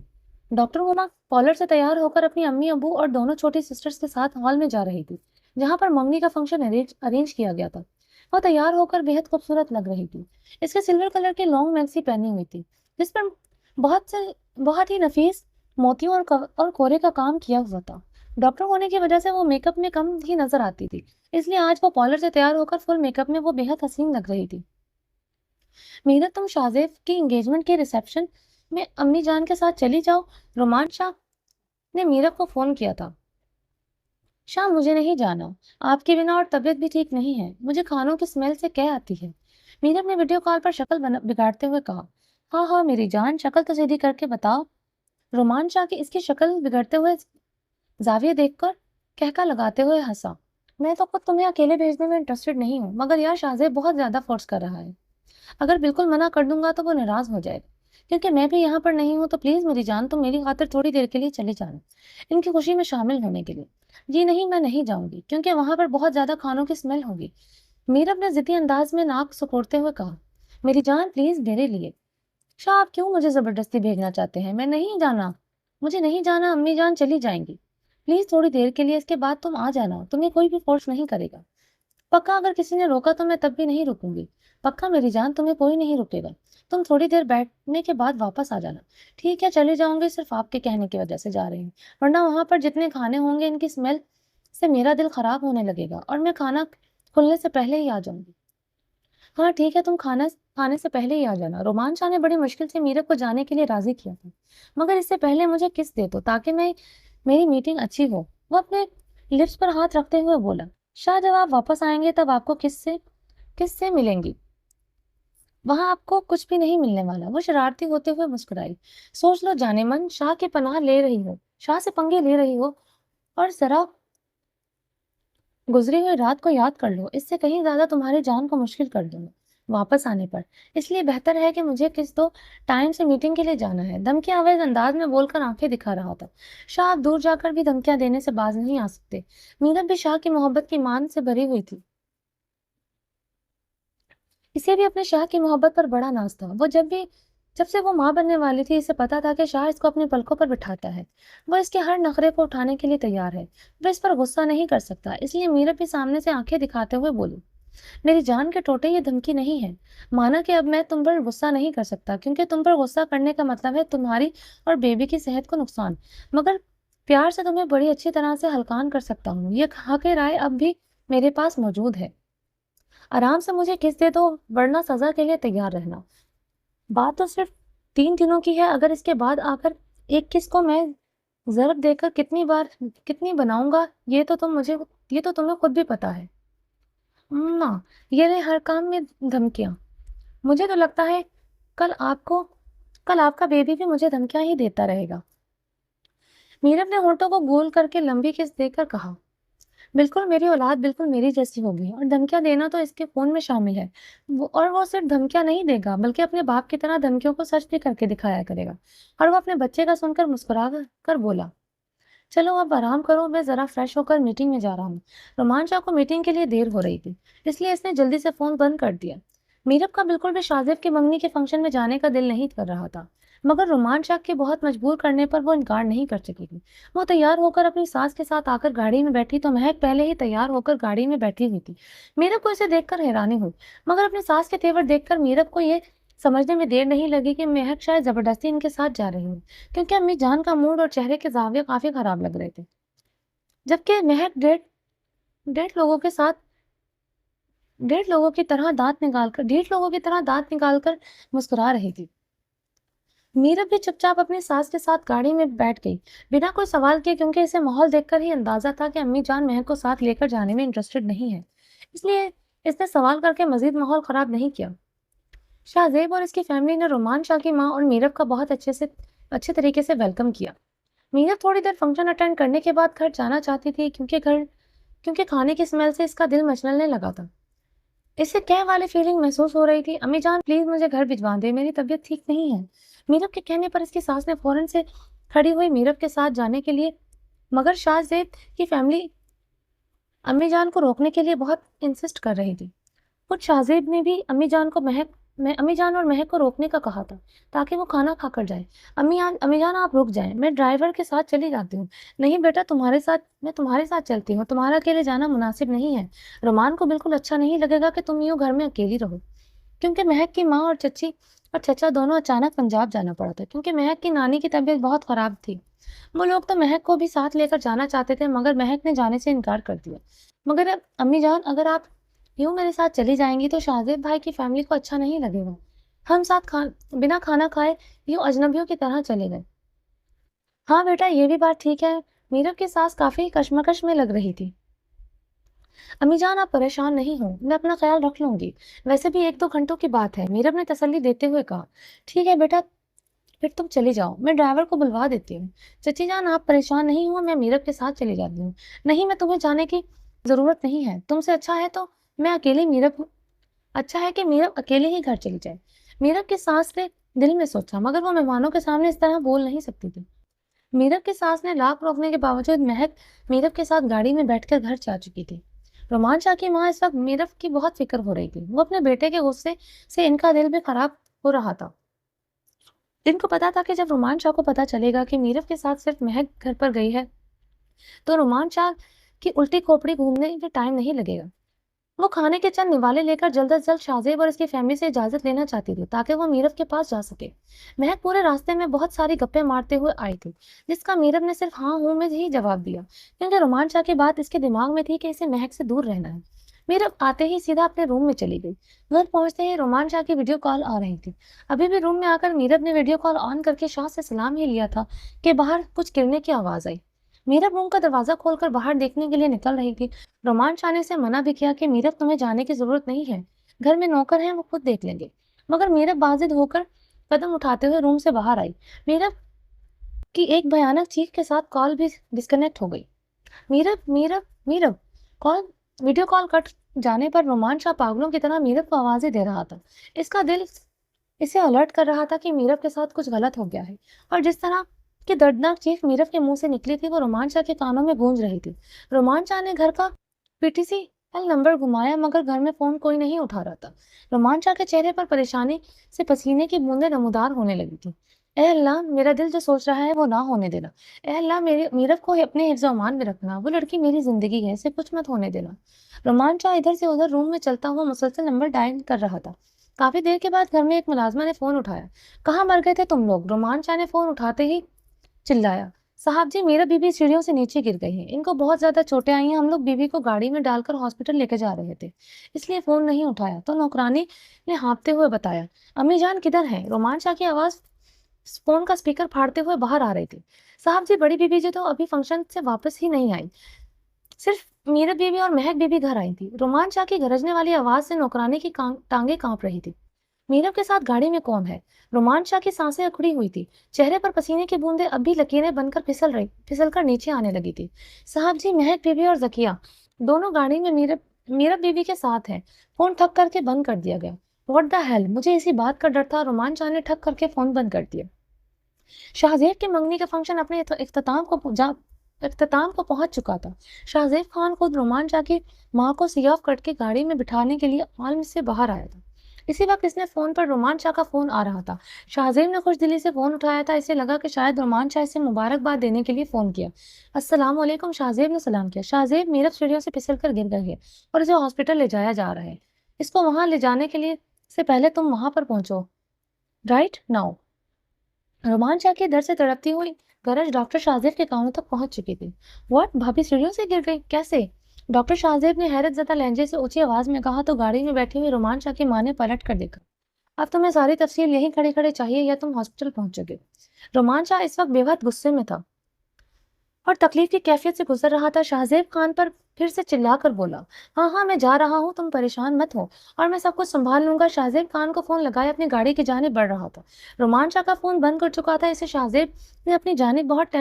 डॉक्टर उमा कॉलेज से तैयार होकर अपनी अम्मी अबू और दोनों छोटी सिस्टर्स के साथ हॉल में जा रही थी, जहाँ पर मंगनी का फंक्शन अरेंज किया गया था। वह तैयार होकर बेहद खूबसूरत लग रही थी। इसके सिल्वर कलर की लॉन्ग मैक्सी पहनी हुई थी, जिस पर बहुत से बहुत ही नफीस मोतियों और कोरे का काम किया हुआ था। डॉक्टर होने की वजह से वो मेकअप में कम ही नजर आती थी, इसलिए आज वो पार्लर से तैयार होकर फुल मेकअप में वो बेहद हसीन लग रही थी। मीरा, तुम शाहजेब की एंगेजमेंट के रिसेप्शन में अम्मी जान के साथ चली जाओ। रोमान शाह ने मीरा को फोन किया था। शाह, मुझे नहीं जाना, आपके बिना और तबीयत भी ठीक नहीं है, मुझे खानों की स्मेल से क्या आती है। मीरा ने वीडियो कॉल पर शक्ल बिगाड़ते हुए कहा। हाँ हाँ मेरी जान, शक्ल तो सीधी करके बताओ। रोमान शाह की इसकी शक्ल बिगड़ते हुए जाविया देखकर कहका लगाते हुए हंसा। मैं तो खुद तुम्हें अकेले भेजने में इंटरेस्टेड नहीं हूँ, मगर यार शाहजेब बहुत ज्यादा फोर्स कर रहा है। अगर बिल्कुल मना कर दूंगा तो वो नाराज हो जाएगा, क्योंकि मैं भी यहाँ पर नहीं हूँ। तो प्लीज मेरी जान, तुम मेरी खातिर थोड़ी देर के लिए चले जाना, इनकी खुशी में शामिल होने के लिए। जी नहीं, मैं नहीं जाऊंगी, क्योंकि वहां पर बहुत ज्यादा खानों की स्मेल होगी। मीरब ने जिद्दी अंदाज में नाक सुकोड़ते हुए कहा। मेरी जान प्लीज मेरे लिए। शाह, आप क्यों मुझे जबरदस्ती भेजना चाहते हैं? मैं नहीं जाना, मुझे नहीं जाना, अम्मी जान चली जाएंगी। प्लीज थोड़ी देर के लिए, इसके बाद तुम आ जाना, तुम्हें कोई भी फोर्स नहीं करेगा। पक्का? अगर किसी ने रोका तो मैं तब भी नहीं रुकूंगी। पक्का मेरी जान, तुम्हें कोई नहीं रुकेगा। तुम थोड़ी देर बैठने के बाद वापस आ जाना। ठीक है, चले जाऊंगी, सिर्फ आपके कहने की वजह से जा रही हूँ, वरना वहां पर जितने खाने होंगे इनकी स्मेल से मेरा दिल खराब होने लगेगा और मैं खाना खुलने से पहले ही आ जाऊंगी। हाँ ठीक है, तुम खाना खाने से पहले ही आ जाना। रोमान शाह ने बड़ी मुश्किल से मीरब को जाने के लिए राजी किया था, मगर इससे पहले मुझे किस दे दो ताकि मेरी मीटिंग अच्छी हो। वो अपने लिप्स पर हाथ रखते हुए बोला। शाह, जब आप वापस आएंगे तब आपको किससे मिलेंगी? वहां आपको कुछ भी नहीं मिलने वाला। वो शरारती होते हुए मुस्कुराई। सोच लो जाने मन, शाह की पनाह ले रही हो, शाह से पंगे ले रही हो, और जरा गुजरी हुई रात को याद कर लो। इससे कहीं ज्यादा तुम्हारी जान को मुश्किल कर दूंगा वापस आने पर। इसलिए बेहतर है कि मुझे किस दो, टाइम से मीटिंग के लिए जाना है। धमकी आवेज अंदाज में बोलकर आंखें दिखा रहा था। शाह, आप दूर जाकर भी धमकियां देने से बाज नहीं आ सकते। मीरब भी शाह की मोहब्बत की मान से भरी हुई थी। इसे भी अपने शाह की मोहब्बत पर बड़ा नाज था। जब से वो माँ बनने वाली थी, इसे पता था कि शाह इसको अपनी पलकों पर बिठाता है। वो इसके हर नखरे को उठाने के लिए तैयार है। वो इस पर गुस्सा नहीं कर सकता, इसलिए मीरब भी सामने से आंखें दिखाते हुए बोली। मेरी जान के टोटे, ये धमकी नहीं है। माना कि अब मैं तुम पर गुस्सा नहीं कर सकता, क्योंकि तुम पर गुस्सा करने का मतलब है तुम्हारी और बेबी की सेहत को नुकसान। मगर प्यार से तुम्हें बड़ी अच्छी तरह से हल्कान कर सकता हूँ। ये कहा के राय अब भी मेरे पास मौजूद है। आराम से मुझे किस दे दो, वरना सजा के लिए तैयार रहना। बात तो सिर्फ 3 दिनों की है। अगर इसके बाद आकर एक किस को मैं जरब देकर कितनी बनाऊंगा, ये तो तुम्हें खुद भी पता है। ना, ये रहे हर काम में धमकियां। मुझे तो लगता है कल आपको कल आपका बेबी भी मुझे धमकियां ही देता रहेगा। मीरब ने होठों को गोल करके लंबी किस देकर कहा। बिल्कुल, मेरी औलाद बिल्कुल मेरी जैसी होगी, और धमकियां देना तो इसके खून में शामिल है। वो सिर्फ धमकियां नहीं देगा, बल्कि अपने बाप की तरह धमकियों को सच भी करके दिखाया करेगा। और वो अपने बच्चे का सुनकर मुस्कुरा कर बोला। चलो अब आराम करो, मैं जरा फ्रेश होकर मीटिंग में जा रहा हूँ। रोमान शाह को मीटिंग के लिए देर हो रही थी, इसलिए इसने जल्दी से फोन बंद कर दिया। मीरब का बिल्कुल भी शाहजेब की मंगनी के फंक्शन में जाने का दिल नहीं कर रहा था, मगर रोमान शाह के बहुत मजबूर करने पर वो इनकार नहीं कर सकी थी। वो तैयार होकर अपनी सास के साथ आकर गाड़ी में बैठी तो महक पहले ही तैयार होकर गाड़ी में बैठी हुई थी। मीरब को इसे देखकर हैरानी हुई, मगर अपनी सास के तेवर देखकर मीरब को ये समझने में देर नहीं लगी कि महक शायद जबरदस्ती इनके साथ जा रही है, क्योंकि अम्मी जान का मूड और चेहरे के जाविये काफी खराब लग रहे थे। जबकि महक डेढ़ लोगों के साथ डेढ़ लोगों की तरह दांत निकालकर मुस्कुरा रही थी। मीरा भी चुपचाप अपनी सास के साथ गाड़ी में बैठ गई, बिना कोई सवाल किए, क्योंकि इसे माहौल देखकर ही अंदाजा था कि अम्मी जान महक को साथ लेकर जाने में इंटरेस्टेड नहीं है। इसलिए इसने सवाल करके मजीद माहौल खराब नहीं किया। शाहजेब और इसकी फैमिली ने रोमान शाह की माँ और मीरब का बहुत अच्छे तरीके से वेलकम किया। मीरब थोड़ी देर फंक्शन अटेंड करने के बाद घर जाना चाहती थी, क्योंकि खाने की स्मेल से इसका दिल मचलने लगा था। इसे क्या वाली फीलिंग महसूस हो रही थी, अम्मी जान प्लीज मुझे घर भिजवा दे, मेरी तबीयत ठीक नहीं है। मीरब के कहने पर इसकी सास ने फौरन से खड़ी हुई मीरब के साथ जाने के लिए, मगर शाहजेब की फैमिली अम्मी जान को रोकने के लिए बहुत इंसिस्ट कर रही थी। खुद शाहजेब ने भी अम्मी जान और महक को रोकने का कहा था, ताकि वो खाना खाकर जाए। अम्मी जान आप रुक जाएं, मैं ड्राइवर के साथ चली जाती हूँ। नहीं बेटा, मैं तुम्हारे साथ चलती हूँ, तुम्हारा अकेले जाना मुनासिब नहीं है। रोमान को बिल्कुल अच्छा नहीं लगेगा कि तुम यूँ घर में अकेली रहो। क्योंकि महक की माँ और चचा दोनों अचानक पंजाब जाना पड़ा था, क्योंकि महक की नानी की तबीयत बहुत खराब थी। वो लोग तो महक को भी साथ लेकर जाना चाहते थे, मगर महक ने जाने से इनकार कर दिया। मगर अब अम्मी जान, अगर आप यूँ मेरे साथ चली जाएंगी तो शाहजेब भाई की फैमिली को अच्छा नहीं लगेगा। हम बिना खाना खाए यूँ अजनबियों की तरह चले गए। हाँ बेटा, ये भी बात ठीक है। मीरब की सास काफी कश्मकश में लग रही थी। अम्मी जान आप परेशान नहीं हो, मैं अपना ख्याल रख लूंगी। वैसे भी 1-2 घंटों की बात है, मीरब ने तसल्ली देते हुए कहा। ठीक है बेटा, फिर तुम चली जाओ, मैं ड्राइवर को बुलवा देती हूँ। चची जान आप परेशान नहीं हो, मैं मीरब के साथ चली जाती हूँ। नहीं, मैं तुम्हें जाने की जरूरत नहीं है, तुमसे अच्छा है कि मीरब अकेले ही घर चली जाए। मीरब की सास ने दिल में सोचा, मगर वो मेहमानों के सामने इस तरह बोल नहीं सकती थी। मीरब की सास ने लाख रोकने के बावजूद महक मीरब के साथ गाड़ी में बैठकर घर जा चुकी थी। रोमान शाह की माँ इस वक्त मीरब की बहुत फिक्र हो रही थी। वो अपने बेटे के गुस्से से इनका दिल भी खराब हो रहा था। इनको पता था कि जब रोमान शाह को पता चलेगा कि मीरब के साथ सिर्फ महक घर पर गई है, तो रोमान शाह की उल्टी खोपड़ी घूमने में टाइम नहीं लगेगा। वो खाने के चंद निवाले लेकर जल्द अज जल्द शाहजेब और इसकी फैमिली से इजाजत लेना चाहती थी, ताकि वो मीरब के पास जा सके। महक पूरे रास्ते में बहुत सारी गप्पे मारते हुए आई थी, जिसका मीरब ने सिर्फ हाँ हूँ में ही जवाब दिया, क्योंकि रोमान शाह की बात इसके दिमाग में थी कि इसे महक से दूर रहना है। मीरब आते ही सीधा अपने रूम में चली गई। घर पहुंचते ही रोमान शाह की वीडियो कॉल आ रही थी। अभी भी रूम में आकर मीरब ने वीडियो कॉल ऑन करके शाह से सलाम ही लिया था कि बाहर कुछ गिरने की आवाज आई। मीरब रूम का दरवाजा खोलकर बाहर देखने के लिए निकल रही थी। रोमान शाह ने उसे मना भी किया कि मीरब तुम्हें जाने की जरूरत नहीं है, घर में नौकर हैं, वो खुद देख लेंगे। मगर मीरब बाजिद होकर कदम उठाते हुए रूम से बाहर आई। मीरब की एक भयानक चीख के साथ कॉल भी डिस्कनेक्ट हो गई। Meerab Meerab Meerab call video call cut जाने पर रोमान शाह पागलों की तरह मीरब को आवाजें दे रहा था। इसका दिल इसे अलर्ट कर रहा था कि मीरब के साथ कुछ गलत हो गया है, और जिस तरह की दर्दनाक चीख मीरब के मुंह से निकली थी, वो रोमान शाह के कानों में गूंज रही थी। रोमान शाह ने घर का पीटीसीएल नंबर घुमाया, मगर घर में फोन कोई नहीं उठा रहा था। रोमान शाह के चेहरे पर परेशानी से पसीने की बूंदें नमूदार होने लगी थी। ए अल्लाह, मेरा दिल जो सोच रहा है वो ना होने देना। ए अल्लाह, मेरे मीरब को अपने हिफ्ज़ अमान में रखना। वो लड़की मेरी जिंदगी है, इसे कुछ मत होने देना। रोमान शाह इधर से उधर रूम में चलता हुआ मुसलसल नंबर डायल कर रहा था। काफी देर के बाद घर में एक मुलाजमा ने फोन उठाया। कहाँ मर गए थे तुम लोग? रोमान शाह ने फोन उठाते ही चिल्लाया। साहब जी, मेरा बीबी सीढ़ियों से नीचे गिर गई है, इनको बहुत ज्यादा चोटें आई हैं। हम लोग बीबी को गाड़ी में डालकर हॉस्पिटल लेके जा रहे थे, इसलिए फोन नहीं उठाया। तो नौकरानी ने हाँफते हुए बताया। अम्मी जान किधर है? रोमान शाह की आवाज फोन का स्पीकर फाड़ते हुए बाहर आ रही थी। साहब जी, बड़ी बीबी जी तो अभी फंक्शन से वापस ही नहीं आई, सिर्फ मीरा बीबी और महक बीबी घर आई थी। रोमान शाह की गरजने वाली आवाज से नौकरानी की टांगे कांप रही थी। मीरब के साथ गाड़ी में कौन है? रोमान शाह की सांसें अकड़ी हुई थी। चेहरे पर पसीने की बूंदें अब भी लकीरें बनकर फिसल कर नीचे आने लगी थी। साहब जी, महक बीबी और जकिया दोनों गाड़ी में मीरब बीबी के साथ हैं। फोन ठक करके बंद कर दिया गया। व्हाट द हेल, मुझे इसी बात का डर था। रोमान शाह ने ठक करके फोन बंद कर दिया। शाहजेब के मंगनी का फंक्शन अपने इख्तिताम को पहुंच चुका था। शाहजेब खान खुद रोमान शाह की माँ को सियाफ कट के गाड़ी में बिठाने के लिए आलम से बाहर आया था। इसी वक्त इसने फोन पर रोमान शाह का फोन आ रहा था। शाहजेब ने खुश दिली से फोन उठाया था। इसे लगा कि शायद रोमान शाह इसे मुबारकबाद देने के लिए फोन किया। अस्सलाम वालेकुम, शाहजेब ने सलाम किया। शाहजेब, मीरब सीढ़ियों से फिसल कर गिर गई है और इसे हॉस्पिटल ले जाया जा रहा है। इसको वहां ले जाने के लिए से पहले तुम वहां पर पहुंचो राइट नाउ। रोमान शाह की दर से तड़पती हुई गरज डॉक्टर शाहजेब के कानों तक पहुंच चुकी थी। व्हाट, भाभी सीढ़ियों से गिर गई? कैसे? डॉक्टर शाहजेब ने हैरत ज़दा लहजे से ऊंची आवाज में कहा तो गाड़ी में बैठी हुई रोमान शाह की मां ने पलट कर देखा। اب تمہیں ساری تفصیل یہیں کھڑے کھڑے چاہیے یا تم ہاسپٹل پہنچو گے؟ رومان شاہ اس وقت بے حد غصے میں تھا اور تکلیف کی کیفیت سے گزر رہا تھا۔ شاہزیب خان پر پھر سے چلا کر بولا، ہاں ہاں میں جا رہا ہوں، تم پریشان مت ہو اور میں سب کچھ سنبھال لوں گا۔ شاہزیب خان کو فون لگائے اپنی گاڑی کی جانب بڑھ رہا تھا۔ رومان شاہ کا فون بند کر چکا تھا۔ اسے شاہزیب نے اپنی جانب بہت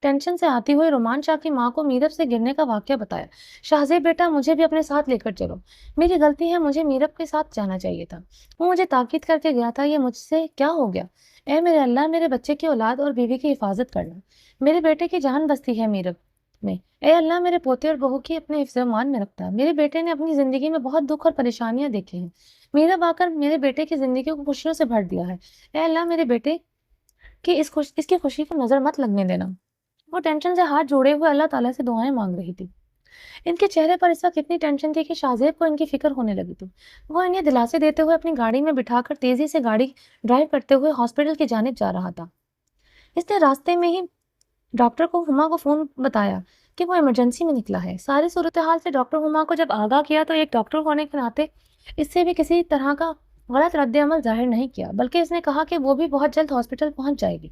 ٹینشن سے آتی ہوئی رومان شاہ کی ماں کو میرب سے گرنے کا واقعہ بتایا۔ شاہزیب بیٹا مجھے بھی اپنے ساتھ لے کر چلو، میری غلطی ہے، مجھے میرب کے ساتھ جانا چاہیے تھا، وہ مجھے تاکید کر کے گیا تھا، یہ مجھ سے کیا ہو گیا؟ اے میرے اللہ، میرے بچے کی اولاد اور بیوی کی حفاظت کرنا، میرے بیٹے کی جان بستی ہے میرب میں، اے اللہ میرے پوتے اور بہو کی اپنے حفظ و امان میں رکھتا۔ میرے بیٹے نے اپنی زندگی میں بہت دکھ اور پریشانیاں دیکھی ہیں، میرا آ کر میرے بیٹے کی زندگی کو خوشیوں سے بھر دیا ہے، اے اللہ میرے بیٹے کی اس کی خوشی کو نظر مت لگنے دینا۔ وہ ٹینشن سے ہاتھ جوڑے ہوئے اللہ تعالیٰ سے دعائیں مانگ رہی تھی۔ ان کے چہرے پر اس وقت اتنی ٹینشن تھی کہ شاہزیب کو ان کی فکر ہونے لگی تھی۔ وہ انہیں دلاسے دیتے ہوئے اپنی گاڑی میں بٹھا کر تیزی سے گاڑی ڈرائیو کرتے ہوئے ہاسپٹل کی جانب جا رہا تھا۔ اس نے راستے میں ہی ڈاکٹر کو ہما کو فون بتایا کہ وہ ایمرجنسی میں نکلا ہے۔ ساری صورتحال سے ڈاکٹر ہما کو جب آگاہ کیا تو ایک ڈاکٹر ہونے کے ناطے اس سے بھی کسی طرح کا غلط رد عمل ظاہر نہیں کیا، بلکہ اس نے کہا کہ وہ بھی بہت جلد ہاسپٹل پہنچ جائے گی۔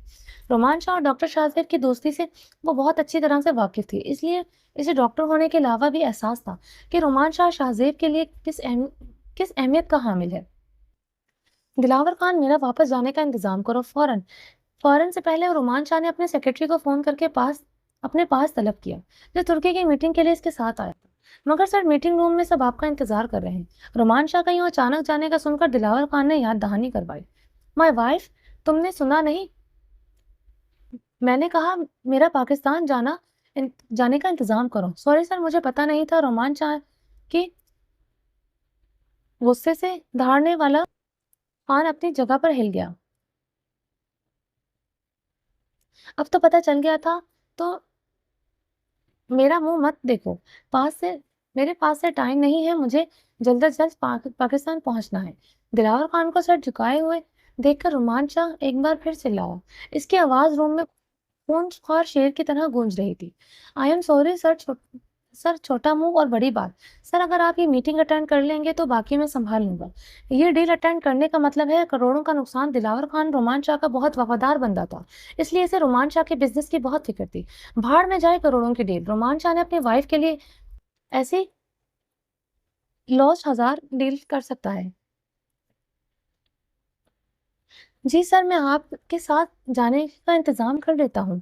رومان شاہ اور ڈاکٹر شاہزیب کی دوستی سے وہ بہت اچھی طرح سے واقف تھی، اس لیے اسے ڈاکٹر ہونے کے علاوہ بھی احساس تھا کہ رومان شاہ شاہزیب کے لیے کس اہمیت کا حامل ہے۔ دلاور خان، میرا واپس جانے کا انتظام کرو فوراً سے پہلے رومان شاہ نے اپنے سیکرٹری کو فون کر کے اپنے پاس طلب کیا، جو ترکی کی میٹنگ کے لیے اس کے ساتھ آیا تھا۔ مگر سر میٹنگ روم میں سب آپ کا انتظار کر رہے ہیں۔ رومان شاہ کا یوں اچانک جانے کا سن کر دلاور خان نے یاد دہانی کروائی۔ مائی وائف، تم نے سنا نہیں، میں نے کہا میرا پاکستان جانے کا انتظام کرو۔ سوری سر، مجھے پتا نہیں تھا۔ رومان شاہ کی غصے سے دھاڑنے والا خان اپنی جگہ پر ہل گیا۔ اب تو پتہ چل گیا تھا، تو میرا منہ مت دیکھو، میرے پاس سے ٹائم نہیں ہے، مجھے جلد از جلد پاکستان پہنچنا ہے۔ دلاور خان کو سر جھکائے ہوئے دیکھ کر رومان شاہ ایک بار پھر چلایا۔ اس کی آواز روم میں خون خوار شیر کی طرح گونج رہی تھی۔ آئی ایم سوری سر، چھوٹا منہ اور بڑی بات۔ سر اگر آپ یہ میٹنگ اٹینڈ کر لیں گے تو باقی میں سنبھال لوں گا۔ یہ ڈیل اٹینڈ کرنے کا مطلب ہے کروڑوں کا نقصان۔ دلاور خان رومان شاہ کا بہت وفادار بندہ تھا، اس لیے اسے رومان شاہ کے بزنس کی بہت فکر تھی۔ بھاڑ میں جائے کروڑوں کی ڈیل، رومان شاہ نے اپنی وائف کے لیے ایسی لاس 1000 ڈیل کر سکتا ہے۔ جی سر، میں آپ کے ساتھ جانے کا انتظام کر لیتا ہوں۔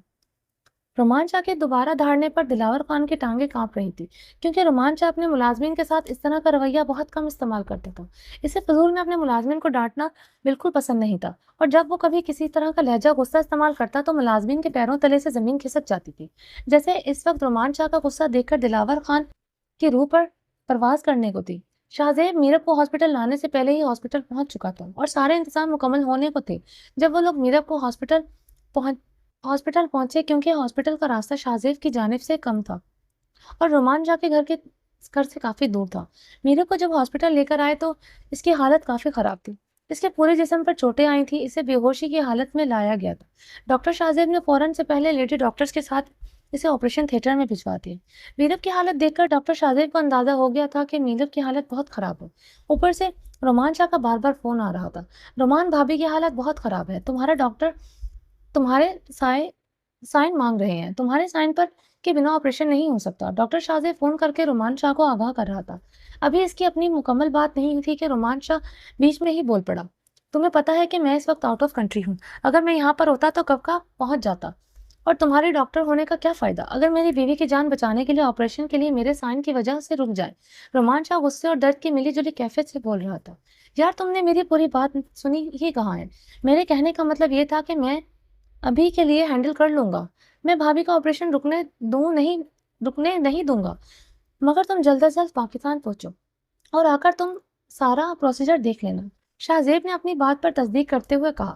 رومان شاہ کے دوبارہ دھاڑنے پر دلاور خان کی ٹانگیں کانپ رہی تھی، کیونکہ رومان شاہ اپنے ملازمین کے ساتھ اس طرح کا رویہ بہت کم استعمال کرتا تھا۔ اسے فضول میں اپنے ملازمین کو ڈانٹنا بالکل پسند نہیں تھا، اور جب وہ کبھی کسی طرح کا لہجہ غصہ استعمال کرتا تو ملازمین کے پیروں تلے سے زمین کھسک جاتی تھی، جیسے اس وقت رومان شاہ کا غصہ دیکھ کر دلاور خان کی روح پر پرواز کرنے کو تھی۔ شاہزیب میرب کو ہاسپٹل لانے سے پہلے ہی ہاسپٹل پہنچ چکا تھا اور سارے انتظام مکمل ہونے کو تھے جب وہ لوگ میرب کو ہاسپٹل پہنچے، کیونکہ ہاسپٹل کا راستہ شاہزیب کی جانب سے کم تھا اور رومان شاہ کے گھر سے کافی دور تھا۔ میرب کو جب ہاسپٹل لے کر آئے تو اس کی حالت کافی خراب تھی، اس کے پورے جسم پر چوٹیں آئی تھیں، اسے بے ہوشی کی حالت میں لایا گیا تھا۔ ڈاکٹر شاہزیب نے فوراً سے پہلے لیڈی ڈاکٹرز کے ساتھ اسے آپریشن تھیٹر میں بھجوا دیا۔ میرب کی حالت دیکھ کر ڈاکٹر شاہزیب کو اندازہ ہو گیا تھا کہ میرب کی حالت بہت خراب ہے۔ اوپر سے رومان شاہ کا بار بار فون آ رہا تھا، رومان بھابھی کی حالت بہت خراب ہے، تمہارا ڈاکٹر تمہارے سائن مانگ رہے ہیں، تمہارے سائن پر کے بنا آپریشن نہیں ہو سکتا۔ ڈاکٹر شاہزیب فون کر کے رومان شاہ کو آگاہ کر رہا تھا۔ ابھی اس کی اپنی مکمل بات نہیں تھی کہ رومان شاہ بیچ میں ہی بول پڑا، تمہیں پتا ہے کہ میں اس وقت آؤٹ آف کنٹری ہوں، اگر میں یہاں پر ہوتا تو کب کا پہنچ جاتا، اور تمہارے ڈاکٹر ہونے کا کیا فائدہ اگر میری بیوی کی جان بچانے کے لیے آپریشن کے لیے میرے سائن کی وجہ سے رک جائے۔ رومان شاہ غصے اور درد کی ملی جلی کیفیت سے بول رہا تھا۔ یار تم نے میری پوری بات سنی ہی کہاں ہے، میرے کہنے کا مطلب یہ تھا کہ میں ابھی کے لیے ہینڈل کر لوں گا، میں بھابھی کا آپریشن رکنے نہیں دوں گا، مگر تم جلد از جلد پاکستان پہنچو اور آ کر تم سارا پروسیجر دیکھ لینا۔ شاہزیب نے اپنی بات پر تصدیق کرتے ہوئے کہا،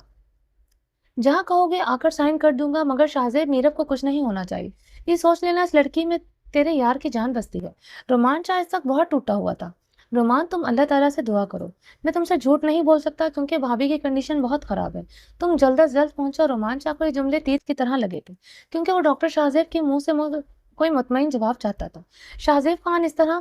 جہاں کہو گے آ کر سائن کر دوں گا، مگر شاہزیب میرب کو کچھ نہیں ہونا چاہیے، یہ سوچ لینا اس لڑکی میں تیرے یار کی جان بستی ہے۔ رومان شاہ اس وقت بہت ٹوٹا ہوا تھا۔ رومان، تم اللہ تعالیٰ سے دعا کرو، میں تم سے جھوٹ نہیں بول سکتا کیونکہ بھابھی کی کنڈیشن بہت خراب ہے، تم جلد از جلد پہنچو۔ رومان شاہ کو یہ جملے تیر کی طرح لگے تھے، کیونکہ وہ ڈاکٹر شاہزیب کے منہ سے کوئی مطمئن جواب چاہتا تھا۔ شاہزیب خان، اس طرح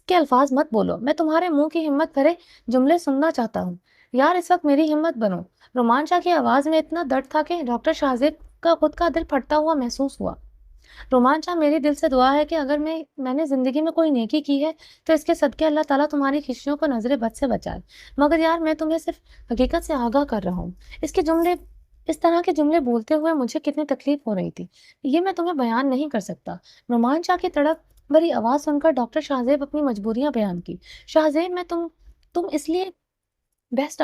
کے الفاظ مت بولو، میں تمہارے منہ کی ہمت بھرے جملے سننا چاہتا ہوں۔ यार इस वक्त मेरी हिम्मत बनो। रोमांचा की आवाज में इतना दर्द था कि डॉक्टर शाहजेब का खुद का दिल फटता हुआ महसूस हुआ। रोमांचा, मेरी दिल से दुआ है कि अगर मैंने जिंदगी में कोई नेकी की है तो इसके सदके अल्लाह ताला तुम्हारी खुशियों को नजरे बद से बचाए। मगर यार मैं तुम्हें सिर्फ हकीकत से आगाह कर रहा हूँ। इसके जुमले इस तरह के जुमले बोलते हुए मुझे कितनी तकलीफ हो रही थी, ये मैं तुम्हें बयान नहीं कर सकता। रोमांचा की तड़प भरी आवाज सुनकर डॉक्टर शाहजेब अपनी मजबूरियां बयान की। शाहजेब, मैं तुम इसलिए बेस्ट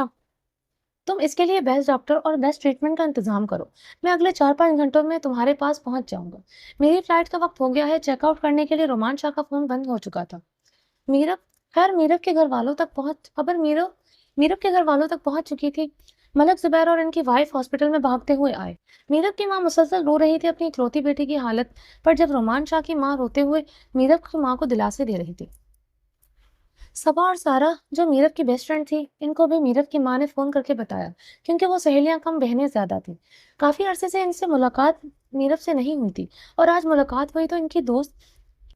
तुम इसके लिए बेस्ट डॉक्टर और बेस्ट ट्रीटमेंट का इंतजाम करो। मैं अगले 4-5 घंटों में तुम्हारे पास पहुंच जाऊंगा। मेरी फ्लाइट का वक्त हो गया है। चेकआउट करने के लिए रोमान शाह का फोन बंद हो चुका था। मीरब खैर मीरब के घर वालों तक पहुंच खबर मीरब मीरब के घर वालों तक पहुंच चुकी थी। मलक जुबैर और इनकी वाइफ हॉस्पिटल में भागते हुए आए। मीरब की माँ मुसलसल रो रही थी अपनी इकलौती बेटी की हालत पर, जब रोमान शाह की माँ रोते हुए मीरब की माँ को दिलासे दे रही थी। सबा और सारा, जो मीरब की बेस्ट फ्रेंड थी, इनको भी मीरब की माँ ने फोन करके बताया, क्योंकि वो सहेलियां कम बहनें ज्यादा थी। काफी अरसे से इनसे मुलाकात मीरब से नहीं हुई थी, और आज मुलाकात हुई तो इनकी दोस्त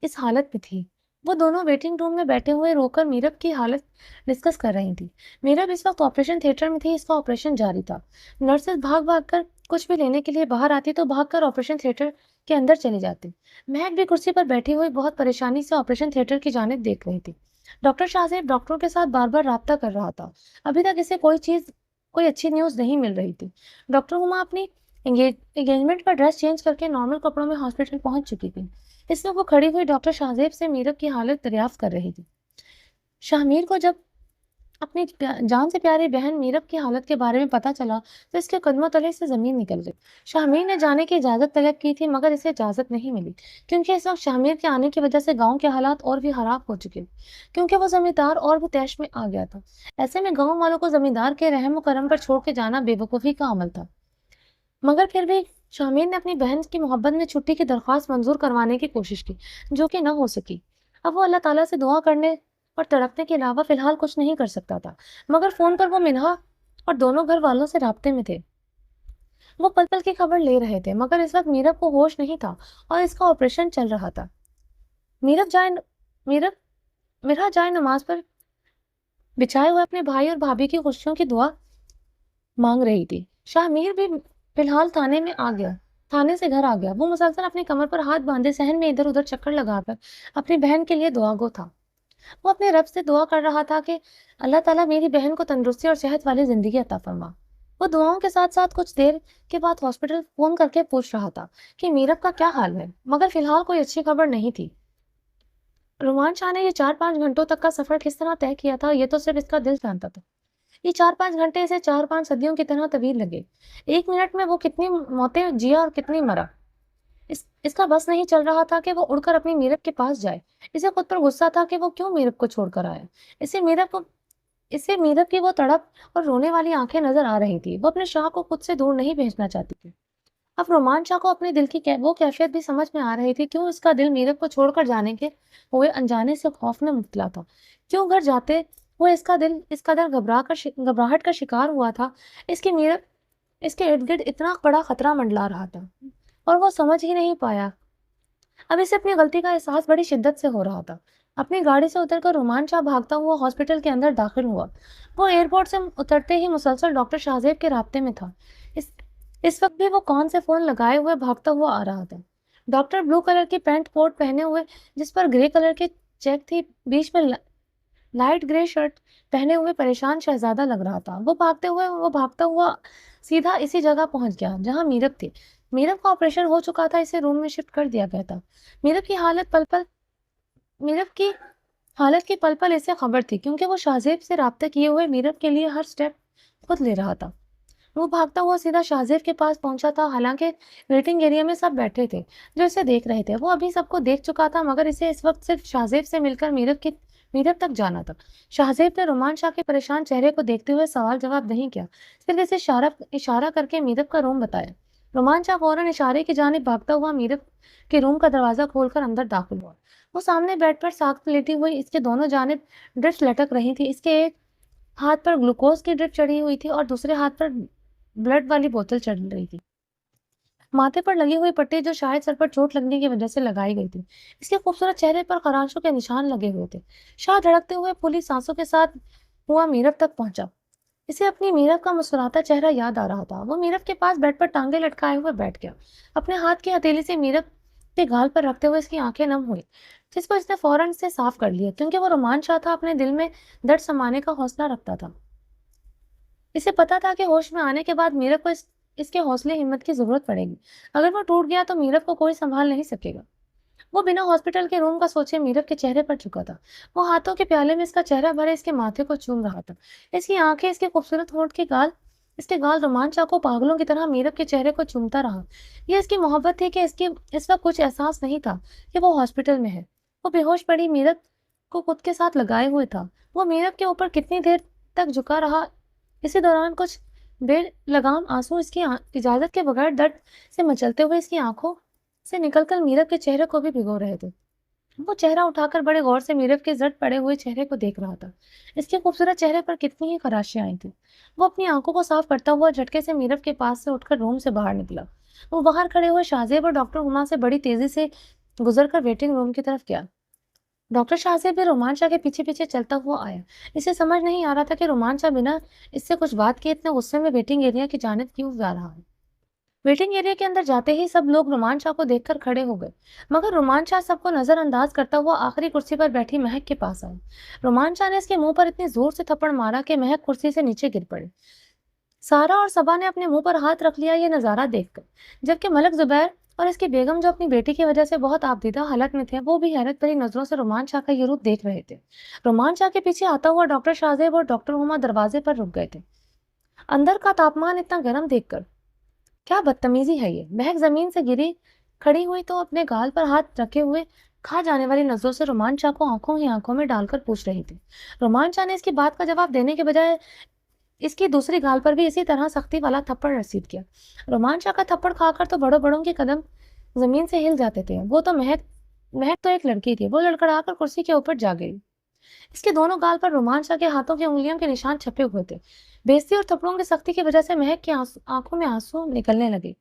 इस हालत में थी। वो दोनों वेटिंग रूम में बैठे हुए रोकर मीरब की हालत डिस्कस कर रही थी। मीरब इस वक्त ऑपरेशन थिएटर में थी। इसका ऑपरेशन जारी था। नर्सेस भाग भाग कर कुछ भी लेने के लिए बाहर आती तो भाग कर ऑपरेशन थिएटर के अंदर चली जाती। महक भी कुर्सी पर बैठी हुई बहुत परेशानी से ऑपरेशन थिएटर की जानिब देख रही थी। डॉक्टर शाहजेब डॉक्टरों के साथ बार बार राब्ता कर रहा था। अभी तक इसे कोई अच्छी न्यूज नहीं मिल रही थी। डॉक्टर हुमा अपनी एंगेजमेंट का ड्रेस चेंज करके नॉर्मल कपड़ों में हॉस्पिटल पहुंच चुकी थी। इसमें वो खड़ी हुई डॉक्टर शाहजेब से मीरब की हालत दरियाफ्त कर रही थी। शाहमीर को जब अपनी जान से प्यारी बहन मीरब की हालत के बारे में पता चला तो इसके कदमों तले से जमीन निकल गई। शाहमीर ने जाने की इजाजत तलब की थी, मगर इसे इजाजत नहीं मिली, क्योंकि इस वक्त शाहमीर के आने की वजह से गांव के हालात और भी खराब हो चुके, क्योंकि वो जमींदार और भी तैश में आ गया था। ऐसे में गाँव वालों को जमींदार के रहम करम पर छोड़ के जाना बेवकूफ़ी का अमल था। मगर फिर भी शामीर ने अपनी बहन की मोहब्बत में छुट्टी की दरख्वास्त मंजूर करवाने की कोशिश की, जो कि न हो सकी। अब वो अल्लाह ताला से दुआ करने और तड़पने के अलावा फिलहाल कुछ नहीं कर सकता था। मगर फोन पर वो मिन्हा और दोनों घर वालों से राब्ते में थे। वो पल पल की खबर ले रहे थे, मगर इस वक्त मीरब को होश नहीं था और इसका ऑपरेशन चल रहा था। मीरब जाए मीरब मिरा जाए नमाज पर बिछाए हुए अपने भाई और भाभी की खुशियों की दुआ मांग रही थी। शाहमीर भी फिलहाल थाने से घर आ गया। वो मुसलसल अपनी कमर पर हाथ बांधे सहन में इधर उधर चक्कर लगाकर अपनी बहन के लिए दुआगो था। वो अपने रब से दुआ कर रहा था कि अल्लाह ताला मेरी बहन को तंदुरुस्ती और सेहत वाली जिंदगी अता फरमा। वो दुआओं के साथ साथ कुछ देर के बाद हॉस्पिटल फोन करके पूछ रहा था कि मीरब का क्या हाल है, मगर फिलहाल कोई अच्छी खबर नहीं थी। रुमान शाह ने ये 4-5 घंटों तक का सफर किस तरह तय किया था, ये तो सिर्फ इसका दिल जानता था। ये 4-5 घंटे इसे 4-5 सदियों की तरह तवील लगे। 1 मिनट में वो कितनी मौतें जिया और कितनी मरा। इसका बस नहीं चल रहा था कि वो उड़कर अपनी मीरब के पास जाए। इसे खुद पर गुस्सा था कि वो क्यों मीरब को छोड़कर आया। इसे मीरब को इसे मीरब की वो तड़प और रोने वाली आंखें नजर आ रही थी। वो अपने शाह को खुद से दूर नहीं भेजना चाहती थी। अब रोमान शाह को अपने दिल की वो कैफियत भी समझ में आ रही थी। क्यों इसका दिल मीरब को छोड़कर जाने के हुए अनजाने से खौफ में मुब्तला था। क्यों घर जाते हुए इसका दिल इस कदर घबराहट का शिकार हुआ था। इसके इर्द गिर्द इतना बड़ा खतरा मंडला रहा था और वो समझ ही नहीं पाया। अब इसे अपनी गलती का एहसास बड़ी शिद्दत से हो रहा था। अपनी गाड़ी से उतरकर रोमान शाह भागता हुआ हॉस्पिटल के अंदर दाखिल हुआ। वो एयरपोर्ट से उतरते ही मुसलसल डॉक्टर शाहजेब के राब्ते में था। इस इस वक्त भी वो कौन से फोन लगाए हुए भागता हुआ आ रहा था। डॉक्टर ब्लू कलर की पैंट कोट पहने हुए, जिस पर ग्रे कलर के चेक थी, बीच में लाइट ग्रे शर्ट पहने हुए परेशान शहजादा लग रहा था। वो भागता हुआ सीधा इसी जगह पहुंच गया जहां मीरब थी। मीरब का ऑपरेशन हो चुका था, इसे रूम में शिफ्ट कर दिया गया था। मीरब की हालत पल पल मीरब की हालत की पल पल इसे खबर थी, क्योंकि वो शाहजेब से राब्ता किए हुए मीरब के लिए हर स्टेप खुद ले रहा था। वो भागता हुआ सीधा शाहजेब के पास पहुंचा था। हालांकि वेटिंग एरिया में सब बैठे थे जो इसे देख रहे थे। वो अभी सबको देख चुका था, मगर इसे इस वक्त सिर्फ शाहजेब से मिलकर मीरब तक जाना था। शाहजेब ने रोमान शाह के परेशान चेहरे को देखते हुए सवाल जवाब नहीं किया, सिर्फ इसे इशारा करके मीरब का रूम बताया। रोमान शाह फौरन इशारे की जानिब भागता हुआ मीरब के रूम का दरवाजा खोलकर अंदर दाखिल हुआ। वो सामने बेड पर साख्त लेटी हुई, इसके दोनों जानिब ड्रिप्स लटक रही थी। इसके एक हाथ पर ग्लूकोज की ड्रिप चढ़ी हुई थी और दूसरे हाथ पर ब्लड वाली बोतल चढ़ रही थी। माथे पर लगी हुई पट्टी, जो शायद सर पर चोट लगने की वजह से लगाई गई थी, इसके खूबसूरत चेहरे पर खरांशों के निशान लगे हुए थे। शाह धड़कते हुए फूली सांसों के साथ हुआ मीरब तक पहुंचा। اسے اپنی میرب کا مسکراتا چہرہ یاد آ رہا تھا۔ وہ میرب کے پاس بیڈ پر ٹانگیں لٹکائے ہوئے بیٹھ گیا، اپنے ہاتھ کی ہتھیلی سے میرب کے گال پر رکھتے ہوئے اس کی آنکھیں نم ہوئی، جس کو اس نے فوراً سے صاف کر لیا کیونکہ وہ رومان شاہ تھا، اپنے دل میں درد سمانے کا حوصلہ رکھتا تھا۔ اسے پتا تھا کہ ہوش میں آنے کے بعد میرب کو اس کے حوصلے ہمت کی ضرورت پڑے گی۔ اگر وہ ٹوٹ گیا تو میرب کو کوئی سنبھال نہیں سکے گا۔ وہ بنا ہاسپٹل کے روم کا سوچے میرب کے چہرے پر چکا تھا۔ وہ ہاتھوں کے پیالے میں اس کا چہرہ بھرے اس کے ماتھے کو چوم رہا تھا۔ اس کی آنکھیں، اس کے خوبصورت ہونٹ کے گال، اس کے گال رومان شاہ کو پاگلوں کی طرح میرب کے چہرے کو چومتا رہا۔ یہ اس کی محبت تھی کہ اس وقت کچھ احساس نہیں تھا کہ وہ ہاسپٹل میں ہے۔ وہ بے ہوش پڑی میرب کو خود کے ساتھ لگائے ہوئے تھا۔ وہ میرب کے اوپر کتنی دیر تک جھکا رہا، اسی دوران کچھ بے لگام آنسو اس کی اجازت کے بغیر درد سے مچلتے ہوئے اس کی آنکھوں سے نکل کر میرب کے چہرے کو بھی بھگو رہے تھے۔ وہ چہرہ اٹھا کر بڑے غور سے میرب کے زرد پڑے ہوئے چہرے کو دیکھ رہا تھا۔ اس کے خوبصورت چہرے پر کتنی ہی خراشیاں آئی تھیں۔ وہ اپنی آنکھوں کو صاف کرتا ہوا جھٹکے سے میرب کے پاس سے اٹھ کر روم سے باہر نکلا۔ وہ باہر کھڑے ہوئے شاہزیب اور ڈاکٹر ہما سے بڑی تیزی سے گزر کر ویٹنگ روم کی طرف گیا۔ ڈاکٹر شاہزیب بھی رومان شاہ کے پیچھے پیچھے چلتا ہوا آیا۔ اسے سمجھ نہیں آ رہا تھا کہ رومان شاہ بنا اس سے کچھ بات کیے اتنے غصے میں ویٹنگ ایریا کی جانب کیوں جا رہا ہے۔ ویٹنگ ایریا کے اندر جاتے ہی سب لوگ رومان شاہ کو دیکھ کر کھڑے ہو گئے، مگر رومان شاہ سب کو نظر انداز کرتا ہوا آخری کرسی پر بیٹھی مہک کے پاس آیا۔ رومان شاہ نے اس کے منہ پر اتنی زور سے تھپڑ مارا کہ مہک کرسی سے نیچے گر پڑی۔ سارا اور صبا نے اپنے منہ پر ہاتھ رکھ لیا یہ نظارہ دیکھ کر، جبکہ ملک زبیر اور اس کی بیگم جو اپنی بیٹی کی وجہ سے بہت آبدیدہ حالت میں تھے، وہ بھی حیرت بھری نظروں سے رومان شاہ کا یہ روپ دیکھ رہے تھے۔ رومان شاہ کے پیچھے آتا ہوا ڈاکٹر شاہزیب اور ڈاکٹر ہما دروازے پر رک گئے تھے، اندر کا تاپمان اتنا گرم دیکھ کر۔ کیا بدتمیزی ہے یہ! مہک زمین سے گری کھڑی ہوئی تو اپنے گال پر ہاتھ رکھے ہوئے کھا جانے والی نظروں سے رومان شاہ کو آنکھوں ہی آنکھوں میں ڈال کر پوچھ رہی تھی۔ رومان شاہ نے اس کی بات کا جواب دینے کے بجائے اس کی دوسری گال پر بھی اسی طرح سختی والا تھپڑ رسید کیا۔ رومان شاہ کا تھپڑ کھا کر تو بڑوں بڑوں کے قدم زمین سے ہل جاتے تھے۔ وہ تو مہک تو ایک لڑکی تھی، وہ لڑکڑا کر کرسی کے اوپر جا گئی۔ اس کے دونوں گال پر رومان شاہ کے ہاتھوں کی انگلیوں کے نشان چھپے ہوئے تھے۔ بےزتی اور تھپڑوں کی سختی کی وجہ سے مہک کی آنکھوں میں آنسو نکلنے لگے۔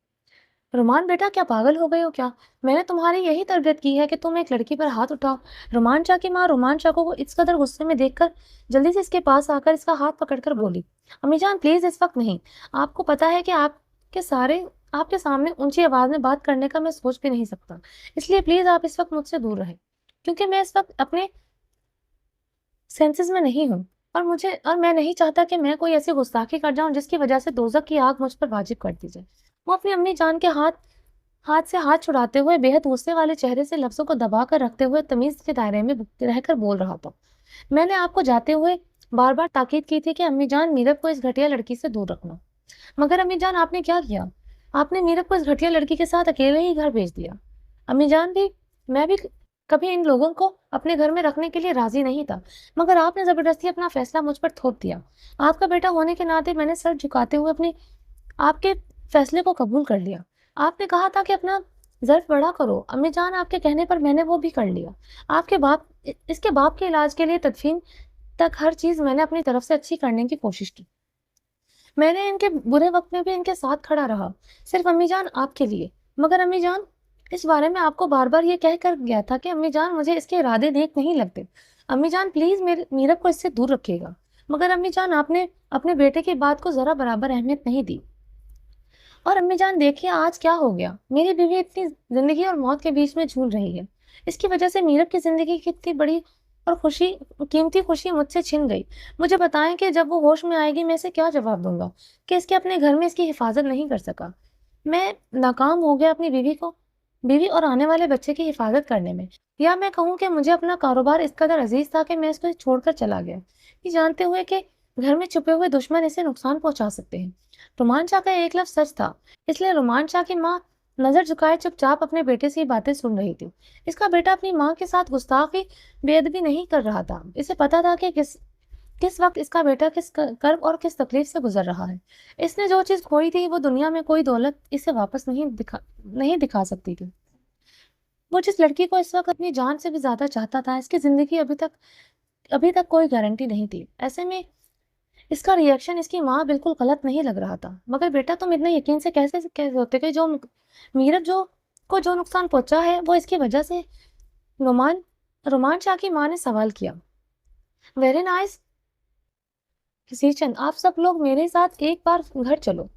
رومان بیٹا، کیا پاگل ہو گئے ہو کیا؟ میں نے تمہاری یہی تربیت کی ہے کہ تم ایک لڑکی پر ہاتھ اٹھاؤ۔ رومان شاہ کی ماں رومان شاہ کو اس قدر غصے میں دیکھ کر جلدی سے اس کے پاس آ کر اس کا ہاتھ پکڑ کر بولی، امی جان پلیز اس وقت نہیں۔ آپ کو پتا ہے کہ آپ کے سامنے اونچی آواز میں بات کرنے کا میں سوچ بھی نہیں سکتا، اس لیے پلیز آپ اس وقت مجھ سے دور رہیں، کیونکہ میں اس وقت اپنے سینسز میں نہیں ہوں، اور میں نہیں چاہتا کہ میں کوئی ایسی گستاخی کر جاؤں جس کی وجہ سے دوزخ کی آگ مجھ پر واجب کر دی جائے۔ وہ اپنی امی جان کے ہاتھ سے ہاتھ چھڑاتے ہوئے بے حد غصے والے چہرے سے لفظوں کو دبا کر رکھتے ہوئے تمیز کے دائرے میں رہ کر بول رہا تھا، میں نے آپ کو جاتے ہوئے بار بار تاکید کی تھی کہ امی جان میرب کو اس گھٹیا لڑکی سے دور رکھنا، مگر امی جان آپ نے کیا کیا؟ آپ نے میرب کو اس گھٹیا لڑکی کے ساتھ اکیلے ہی گھر بھیج دیا۔ امی جان میں بھی کبھی ان لوگوں کو اپنے گھر میں رکھنے کے لیے راضی نہیں تھا، مگر آپ نے زبردستی اپنا فیصلہ مجھ پر تھوپ دیا۔ آپ کا بیٹا ہونے کے ناطے میں نے سر جھکاتے ہوئے آپ کے فیصلے کو قبول کر لیا۔ آپ نے کہا تھا کہ اپنا ظرف بڑا کرو، امی جان آپ کے کہنے پر میں نے وہ بھی کر لیا۔ اس کے باپ کے علاج کے لیے تدفین تک ہر چیز میں نے اپنی طرف سے اچھی کرنے کی کوشش کی۔ میں نے ان کے برے وقت میں بھی ان کے ساتھ کھڑا رہا، صرف امی جان آپ کے لیے۔ مگر امی جان اس بارے میں آپ کو بار بار یہ کہہ کر گیا تھا کہ امی جان مجھے اس کے ارادے نیک نہیں لگتے، امی جان پلیز میرب کو اس سے دور رکھیے گا۔ مگر امی جان آپ نے اپنے بیٹے کی بات کو ذرا برابر اہمیت نہیں دی۔ اور امی جان دیکھیے آج کیا ہو گیا، میری بیوی اتنی زندگی اور موت کے بیچ میں جھول رہی ہے، اس کی وجہ سے میرب کی زندگی کی اتنی بڑی اور قیمتی خوشی مجھ سے چھن گئی۔ مجھے بتائیں کہ جب وہ ہوش میں آئے گی میں اسے کیا جواب دوں گا کہ اس کے اپنے گھر میں اس کی حفاظت نہیں کر سکا، میں ناکام ہو گیا اپنی بیوی اور آنے والے بچے کی حفاظت کرنے میں، یا میں کہوں کہ مجھے اپنا کاروبار اس قدر عزیز تھا کہ میں اس کو چھوڑ کر چلا گیا، یہ جانتے ہوئے کہ گھر میں چھپے ہوئے دشمن اسے نقصان پہنچا سکتے ہیں۔ رومان شاہ کا ایک لفظ سچ تھا، اس لیے رومان شاہ کی ماں نظر جھکائے چپ چاپ اپنے بیٹے سے یہ باتیں سن رہی تھی۔ اس کا بیٹا اپنی ماں کے ساتھ گستاخی بے ادبی نہیں کر رہا تھا، اسے پتا تھا کہ کس وقت اس کا بیٹا کس کرب اور کس تکلیف سے گزر رہا ہے۔ اس نے جو چیز کھوئی تھی وہ دنیا میں کوئی دولت اسے واپس نہیں دکھا سکتی تھی۔ وہ جس لڑکی کو اس وقت اپنی جان سے بھی زیادہ چاہتا تھا، اس کی زندگی ابھی تک کوئی گارنٹی نہیں تھی۔ ایسے میں اس کا ریئیکشن اس کی ماں بالکل غلط نہیں لگ رہا تھا۔ مگر بیٹا تم اتنے یقین سے کیسے ہوتے کہ میرب کو جو نقصان پہنچا ہے وہ اس کی وجہ سے؟ رومان شاہ کی ماں نے سوال کیا۔ ویری نائس، किसीचन, आप सब लोग मेरे साथ एक बार घर चलो।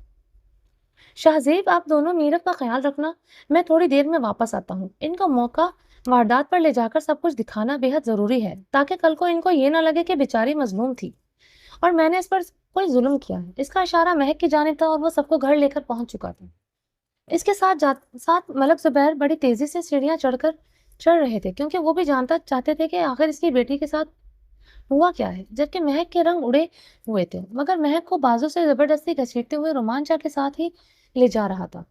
शाहजेब, आप दोनों मीरत का ख्याल रखना, मैं थोड़ी देर में वापस आता हूँ। इनको मौका वारदात पर ले जाकर सब कुछ दिखाना बेहद जरूरी है, ताकि कल को इनको ये ना लगे कि बेचारी मजलूम थी और मैंने इस पर कोई जुल्म किया है। इसका इशारा महक की जानिब था और वो सबको घर लेकर पहुंच चुका था। इसके साथ मलक जुबैर बड़ी तेजी से सीढ़ियां चढ़ रहे थे, क्योंकि वो भी जानता चाहते थे कि आखिर इसकी बेटी के साथ हुआ क्या है। जबकि महक के रंग उड़े हुए थे, मगर महक को बाजू से जबरदस्ती घसीटते हुए रोमांचा के साथ ही ले जा रहा था।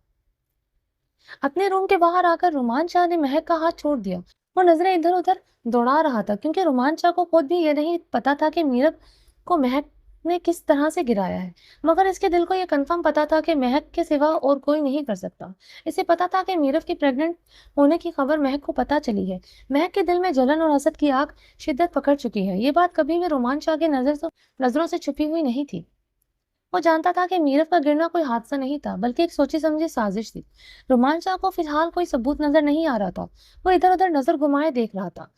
अपने रूम के बाहर आकर रोमांचा ने महक का हाथ छोड़ दिया। वो नजरें इधर उधर दौड़ा रहा था, क्योंकि रोमांचा को खुद भी ये नहीं पता था कि मीरब को महक ने किस तरह से गिराया है। मगर इसके दिल को यह कंफर्म पता था कि महक के सिवा और कोई नहीं कर सकता। इसे पता था कि मीरब की प्रेग्नेंट होने की खबर महक को पता चली है। महक के दिल में जलन और हसद की आग शिद्दत पकड़ चुकी है। ये बात कभी भी रोमांचा के नजरों से छुपी हुई नहीं थी। वो जानता था कि मीरब का गिरना कोई हादसा नहीं था, बल्कि एक सोची समझी साजिश थी। रोमांचा को फिलहाल कोई सबूत नजर नहीं आ रहा था। वो इधर उधर नजर घुमाए देख रहा था।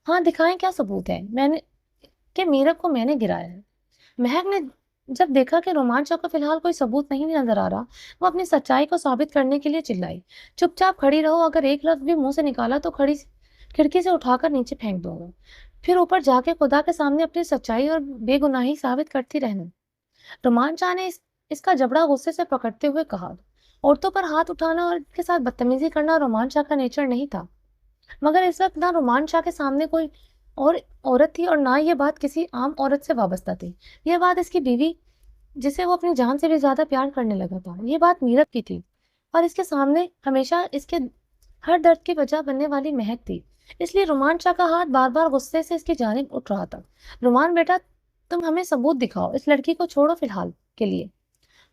हाँ, दिखाएं क्या सबूत है मैंने कि मीरब को मैंने गिराया है। महक ने जब देखा कि रोमांचा को फिलहाल कोई सबूत नहीं नजर आ रहा, वो अपनी सच्चाई को साबित करने के लिए चिल्लाई, चुपचाप खड़ी रहो, अगर एक लफ्ज भी मुंह से निकाला तो खिड़की से उठाकर नीचे फेंक दूंगा। फिर ऊपर जाके खुदा के सामने अपनी सच्चाई और बेगुनाही साबित करती रहना। रोमांचा ने इसका जबड़ा गुस्से से पकड़ते हुए कहा। औरतों पर हाथ उठाना और इनके साथ बदतमीजी करना रोमांचा का नेचर नहीं था, मगर इस वक्त ना रोमांचा के सामने कोई और औरत थी और ना ये बात किसी आम औरत से वाबस्ता थी। ये बात इसकी बीवी, जिसे वो अपनी जान से भी ज्यादा प्यार करने लगा था, ये बात मीरब की थी और इसके सामने हमेशा इसके हर दर्द की वजह बनने वाली महक थी। इसलिए रोमांचा का हाथ बार बार गुस्से से इसकी जानिब उठ रहा था। रोमान बेटा, तुम हमें सबूत दिखाओ, इस लड़की को छोड़ो फिलहाल के लिए।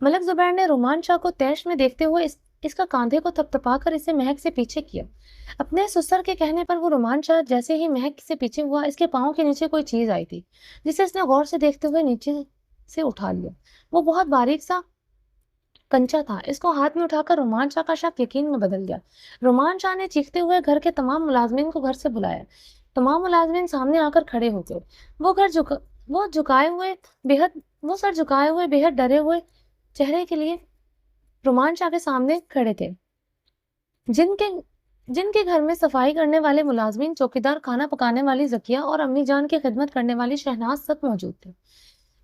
मलक जुबैर ने रोमान शाह को तैश में देखते हुए इसका कांधे को थपथपा कर इसे महक से पीछे किया। अपने ससुर के कहने पर वो रोमान शाह जैसे ही महक से पीछे हुआ, इसके पाँव के नीचे कोई चीज आई थी, जिसे इसने गौर से देखते हुए नीचे से उठा लिया। वो बहुत बारीक सा कंचा था। इसको हाथ में उठाकर रोमान शाह का शक यकीन में बदल गया। रोमान शाह ने चीखते हुए घर के तमाम मुलाजमीन को घर से बुलाया। तमाम मुलाजमीन सामने आकर खड़े हो गए। वो घर झुका वो झुकाए हुए बेहद वो सर झुकाए हुए बेहद डरे हुए चेहरे के लिए रोमान शाह के सामने खड़े थे। जिनके जिनके घर में सफाई करने वाले मुलाजमीन, चौकीदार, खाना पकाने वाली जकिया और अम्मी जान की खिदमत करने वाली शहनाज सब मौजूद थे।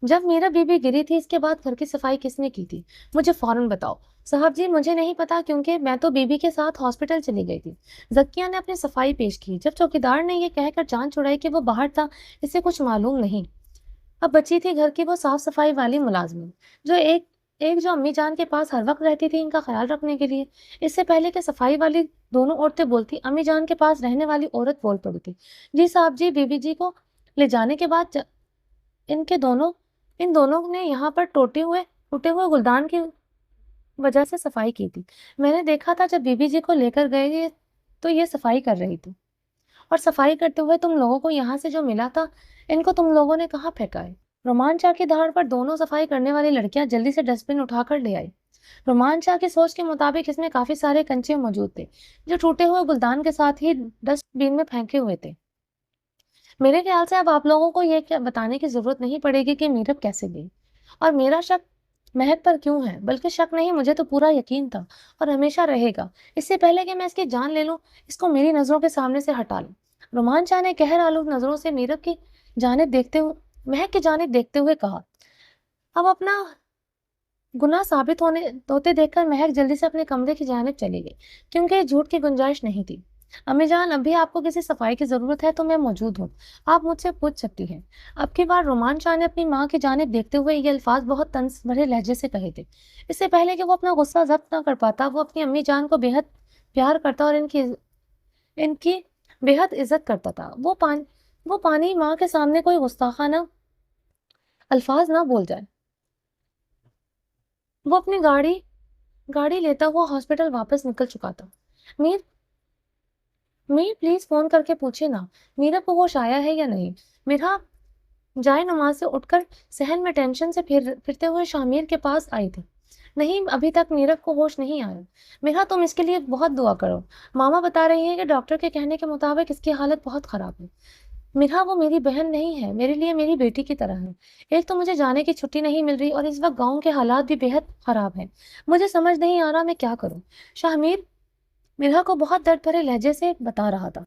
जब मेरा बीबी गिरी थी, इसके बाद घर की सफाई किसने की थी? मुझे फौरन बताओ। साहब जी, मुझे नहीं पता, क्योंकि मैं तो बीबी के साथ हॉस्पिटल चली गई थी। जकिया ने अपनी सफाई पेश की। जब चौकीदार ने यह कहकर जान छुड़ाई कि वो बाहर था, इसे कुछ मालूम नहीं। अब बची थी घर की वो साफ सफाई वाली मुलाजमिन, जो एक एक जो अम्मी जान के पास हर वक्त रहती थी इनका ख्याल रखने के लिए। इससे पहले कि सफाई वाली दोनों औरतें बोलती, अम्मी जान के पास रहने वाली औरत बोल पड़ी थी। जी साहब जी, बीबी जी को ले जाने के बाद इनके दोनों इन दोनों ने यहाँ पर टूटे हुए गुलदान की वजह से सफाई की थी। मैंने देखा था जब बीबी जी को लेकर गए तो ये सफाई कर रही थी, और सफाई करते हुए तुम लोगों को यहाँ से जो मिला था, इनको तुम लोगों ने कहाँ फेंका है? रोमांचा की धार पर दोनों सफाई करने वाली लड़कियां जल्दी से डस्टबिन उठाकर ले आई। रोमांचा की सोच के मुताबिक इसमें काफी सारे कंचे मौजूद थे, जो टूटे हुए गुलदान के साथ ही डस्टबिन में फेंके हुए थे। मेरे ख्याल से अब आप लोगों को ये क्या बताने की जरूरत नहीं पड़ेगी कि मीरब कैसे गई और मेरा शक महक पर क्यों है। बल्कि शक नहीं, मुझे तो पूरा यकीन था और हमेशा रहेगा। इससे पहले कि मैं इसकी जान ले लूं, इसको मेरी नजरों के सामने से हटा लूं। रोमांचा ने कहर आलूद नजरों से मीरब की जानिब देखते हुए महक की जानिब देखते हुए कहा। अब अपना गुनाह साबित होते देखकर महक जल्दी से अपने कमरे की जानिब चली गई, क्योंकि झूठ की गुंजाइश नहीं थी। अम्मी जान, अभी आपको किसी सफाई की जरूरत है तो मैं मौजूद हूँ, आप मुझसे पूछ सकती हैं। अब की बार रोमान शाह ने अपनी माँ की जानिब देखते हुए ये अल्फाज बहुत तंज भरे लहजे से कहे थे। इससे पहले कि वो अपना गुस्सा जब्त न कर पाता, वो अपनी अम्मी जान को बेहद प्यार करता और इनकी बेहद इज्जत करता था। वो पानी माँ के सामने कोई गुस्ताखाना अल्फाज ना बोल जाए। वो अपनी गाड़ी लेता हुआ हॉस्पिटल वापस निकल चुका था। मीर मीर प्लीज फोन करके पूछे ना, मीरा को होश आया है या नहीं। मीरा जाए नमाज से उठकर सहन में टेंशन से फिरते हुए शामिर के पास आई थी। नहीं, अभी तक मीरब को होश नहीं आया। मीरा, तुम इसके लिए बहुत दुआ करो। मामा बता रही हैं कि डॉक्टर के कहने के मुताबिक इसकी हालत बहुत खराब है। میرا وہ میری بہن نہیں ہے، میرے لیے میری بیٹی کی طرح ہے۔ ایک تو مجھے جانے کی چھٹی نہیں مل رہی اور اس وقت گاؤں کے حالات بھی بےحد خراب ہیں۔ مجھے سمجھ نہیں آ رہا میں کیا کروں۔ شاہ میر میرا کو بہت درد بھرے لہجے سے بتا رہا تھا۔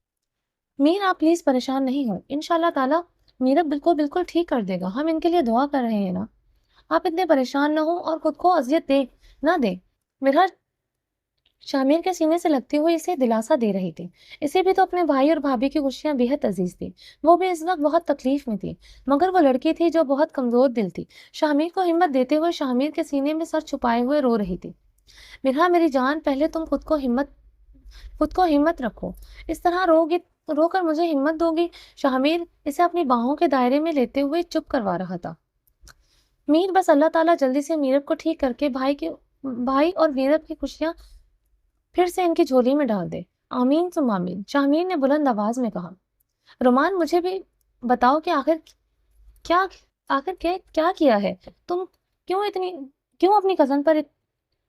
میر آپ پلیز پریشان نہیں ہو، انشاءاللہ تعالیٰ میرا بالکل ٹھیک کر دے گا، ہم ان کے لیے دعا کر رہے ہیں نا۔ آپ اتنے پریشان نہ ہو اور خود کو اذیت نہ دے۔ میرا شامیر کے سینے سے لگتے ہوئے اسے دلاسا دے رہی تھی۔ اسے بھی تو اپنے بھائی اور بھابھی کی خوشیاں بےحد عزیز تھی۔ وہ بھی اس وقت بہت تکلیف میں تھی، مگر وہ لڑکی تھی جو بہت کمزور دل تھی۔ شامیر کو ہمت دیتے ہوئے شامیر کے سینے میں سر چھپائے ہوئے رو رہی تھی۔ میرا میری جان، پہلے تم خود کو ہمت رکھو، اس طرح رو کر مجھے ہمت دو گی؟ شامیر اسے اپنی باہوں کے دائرے میں لیتے ہوئے چپ کروا رہا تھا۔ میر بس اللہ تعالیٰ جلدی سے میرب کو ٹھیک کر کے بھائی اور میرب کی خوشیاں پھر سے ان کی جھولی میں ڈال دے۔ آمین ثم آمین، شاہمیر نے بلند آواز میں کہا۔ رومان مجھے بھی بتاؤ کہ کیا کیا کیا ہے تم؟ کیوں اپنی کزن پر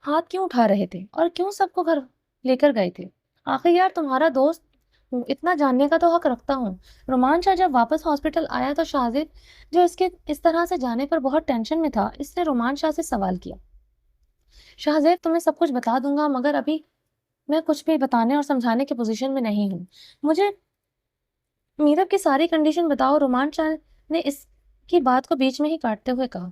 ہاتھ کیوں اٹھا رہے تھے اور کیوں سب کو گھر لے کر گئے تھے؟ آخر یار تمہارا دوست ہوں، اتنا جاننے کا تو حق رکھتا ہوں۔ رومان شاہ جب واپس ہاسپٹل آیا تو شاہزیب جو اس طرح سے جانے پر بہت ٹینشن میں تھا، اس نے رومان شاہ سے سوال کیا۔ شاہزیب تمہیں سب کچھ بتا دوں گا، مگر ابھی میں کچھ بھی بتانے اور سمجھانے کی پوزیشن میں نہیں ہوں۔ مجھے میرب کی ساری کنڈیشن بتاؤ، رومان شاہ نے اس کی بات کو بیچ میں ہی کاٹتے ہوئے کہا۔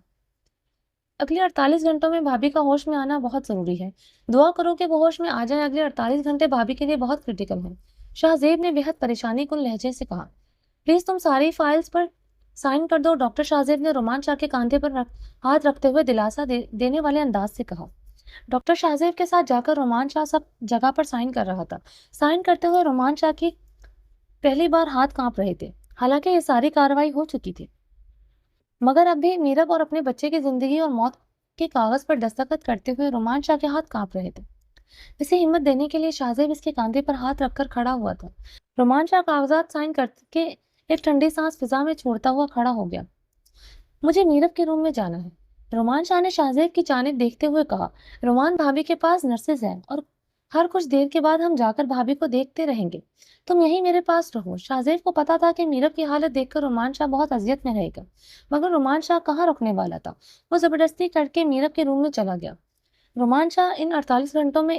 اگلے 48 گھنٹوں میں بھابھی کا ہوش میں آنا بہت ضروری ہے۔ دعا کرو کہ وہ ہوش میں آ جائیں، اگلے 48 گھنٹے بھابھی کے لیے بہت کرٹیکل ہیں۔ شاہزیب نے بےحد پریشانی کن لہجے سے کہا۔ پلیز تم ساری فائلز پر سائن کر دو، ڈاکٹر شاہزیب نے رومان شاہ کے کاندھے پر ہاتھ رکھتے ہوئے دلاسا دینے والے انداز سے کہا۔ ڈاکٹر شاہزیب کے ساتھ جا کر رومان شاہ سب جگہ پر سائن کر رہا تھا۔ سائن کرتے ہوئے رومان شاہ کی پہلی بار ہاتھ کانپ رہے تھے، حالانکہ یہ ساری کارروائی ہو چکی تھی، مگر اب بھی میرب اور اپنے بچے کی زندگی اور موت کے کاغذ پر دستخط کرتے ہوئے رومان شاہ کے ہاتھ کانپ رہے تھے۔ اسے ہمت دینے کے لیے شاہزیب اس کے کاندھے پر ہاتھ رکھ کر کھڑا ہوا تھا۔ رومان شاہ کاغذات سائن کر کے ایک ٹھنڈی سانس فضا میں چھوڑتا ہوا کھڑا ہو گیا۔ مجھے میرب کے روم میں جانا ہے، رومان شاہ نے شاہزیب کی جانب دیکھتے ہوئے کہا۔ رومان بھابھی کے پاس نرسز ہیں اور ہر کچھ دیر کے بعد ہم جا کر بھابھی کو دیکھتے رہیں گے، تم یہیں میرے پاس رہو۔ شاہزیب کو پتا تھا کہ میرب کی حالت دیکھ کر رومان شاہ بہت اذیت میں رہے گا، مگر رومان شاہ کہاں رکنے والا تھا۔ وہ زبردستی کر کے میرب کے روم میں چلا گیا۔ رومان شاہ ان 48 گھنٹوں میں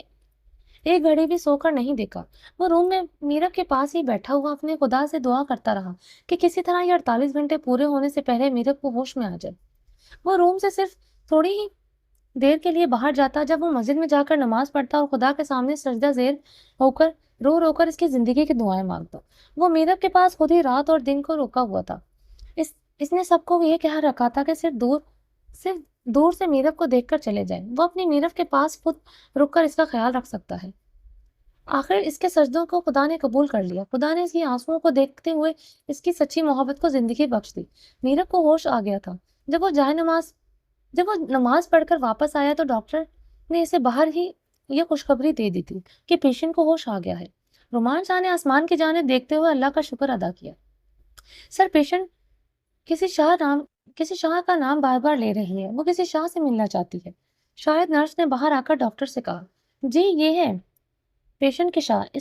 ایک گھڑی بھی سو کر نہیں دیکھا۔ وہ روم میں میرب کے پاس ہی بیٹھا ہوا اپنے خدا سے دعا کرتا رہا کہ کسی طرح یہ 48 گھنٹے پورے ہونے سے پہلے میرب کو ہوش میں آ جائے۔ وہ روم سے صرف تھوڑی ہی دیر کے لیے باہر جاتا جب وہ مسجد میں جا کر نماز پڑھتا اور خدا کے سامنے سجدہ زیر ہو کر رو کر اس کی زندگی کی دعائیں مانگتا۔ وہ میرب کے پاس خود ہی رات اور دن کو روکا ہوا تھا۔ اس نے سب کو یہ کہہ رکھا تھا کہ صرف دور سے میرب کو دیکھ کر چلے جائیں، وہ اپنی میرب کے پاس خود رک کر اس کا خیال رکھ سکتا ہے۔ آخر اس کے سجدوں کو خدا نے قبول کر لیا۔ خدا نے اس کی آنسوؤں کو دیکھتے ہوئے اس کی سچی محبت کو زندگی بخش دی۔ میرب کو ہوش آ گیا تھا۔ جب وہ نماز پڑھ کر واپس آیا تو ڈاکٹر نے اسے باہر ہی یہ خوشخبری دے دی تھی کہ پیشنٹ کو ہوش آ گیا ہے۔ رومان شاہ نے آسمان کی جانب دیکھتے ہوئے اللہ کا شکر ادا کیا۔ سر، پیشنٹ کسی شاہ کا نام بار بار لے رہی ہے، وہ کسی شاہ سے ملنا چاہتی ہے۔ شاید نرس نے باہر آ کر ڈاکٹر سے کہا۔ جی، یہ ہے پیشنٹ کے شاہ،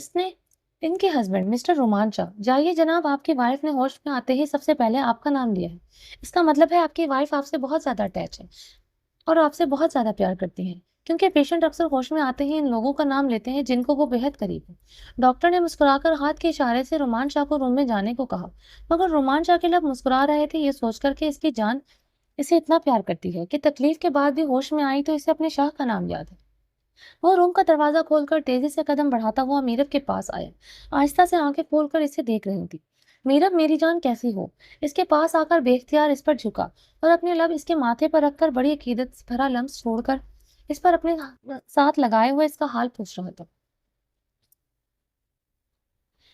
ان کے ہسبینڈ مسٹر رومان شاہ۔ جائیے جناب، آپ کی وائف نے ہوش میں آتے ہی سب سے پہلے آپ کا نام لیا ہے۔ اس کا مطلب ہے آپ کی وائف آپ سے بہت زیادہ اٹیچ ہے اور آپ سے بہت زیادہ پیار کرتی ہیں، کیونکہ پیشنٹ اکثر ہوش میں آتے ہی ان لوگوں کا نام لیتے ہیں جن کو وہ بےحد قریب ہے۔ ڈاکٹر نے مسکرا کر ہاتھ کے اشارے سے رومان شاہ کو روم میں جانے کو کہا، مگر رومان شاہ کے لب مسکرا رہے تھے، یہ سوچ کر کہ اس کی جان اسے اتنا پیار کرتی ہے کہ تکلیف کے بعد بھی ہوش میں آئی تو اسے اپنے شاہ کا نام یاد ہے۔ وہ روم کا دروازہ کھول کر تیزی سے قدم بڑھاتا ہوا میرب کے پاس آیا، آہستہ سے آنکھیں کھول کر اسے دیکھ رہی تھی۔ میرب، میری جان کیسی ہو؟ اس کے پاس آ کر بے اختیار اس پر جھکا اور اپنے لب اس کے ماتھے پر رکھ کر بڑی عقیدت بھرا لمس چھوڑ کر اس پر اپنے ساتھ لگائے ہوئے اس کا حال پوچھ رہا تھا۔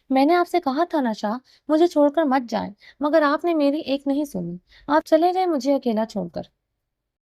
میں نے آپ سے کہا تھا نا شاہ، مجھے چھوڑ کر مت جائیں، مگر آپ نے میری ایک نہیں سنی، آپ چلے گئے مجھے اکیلا چھوڑ کر۔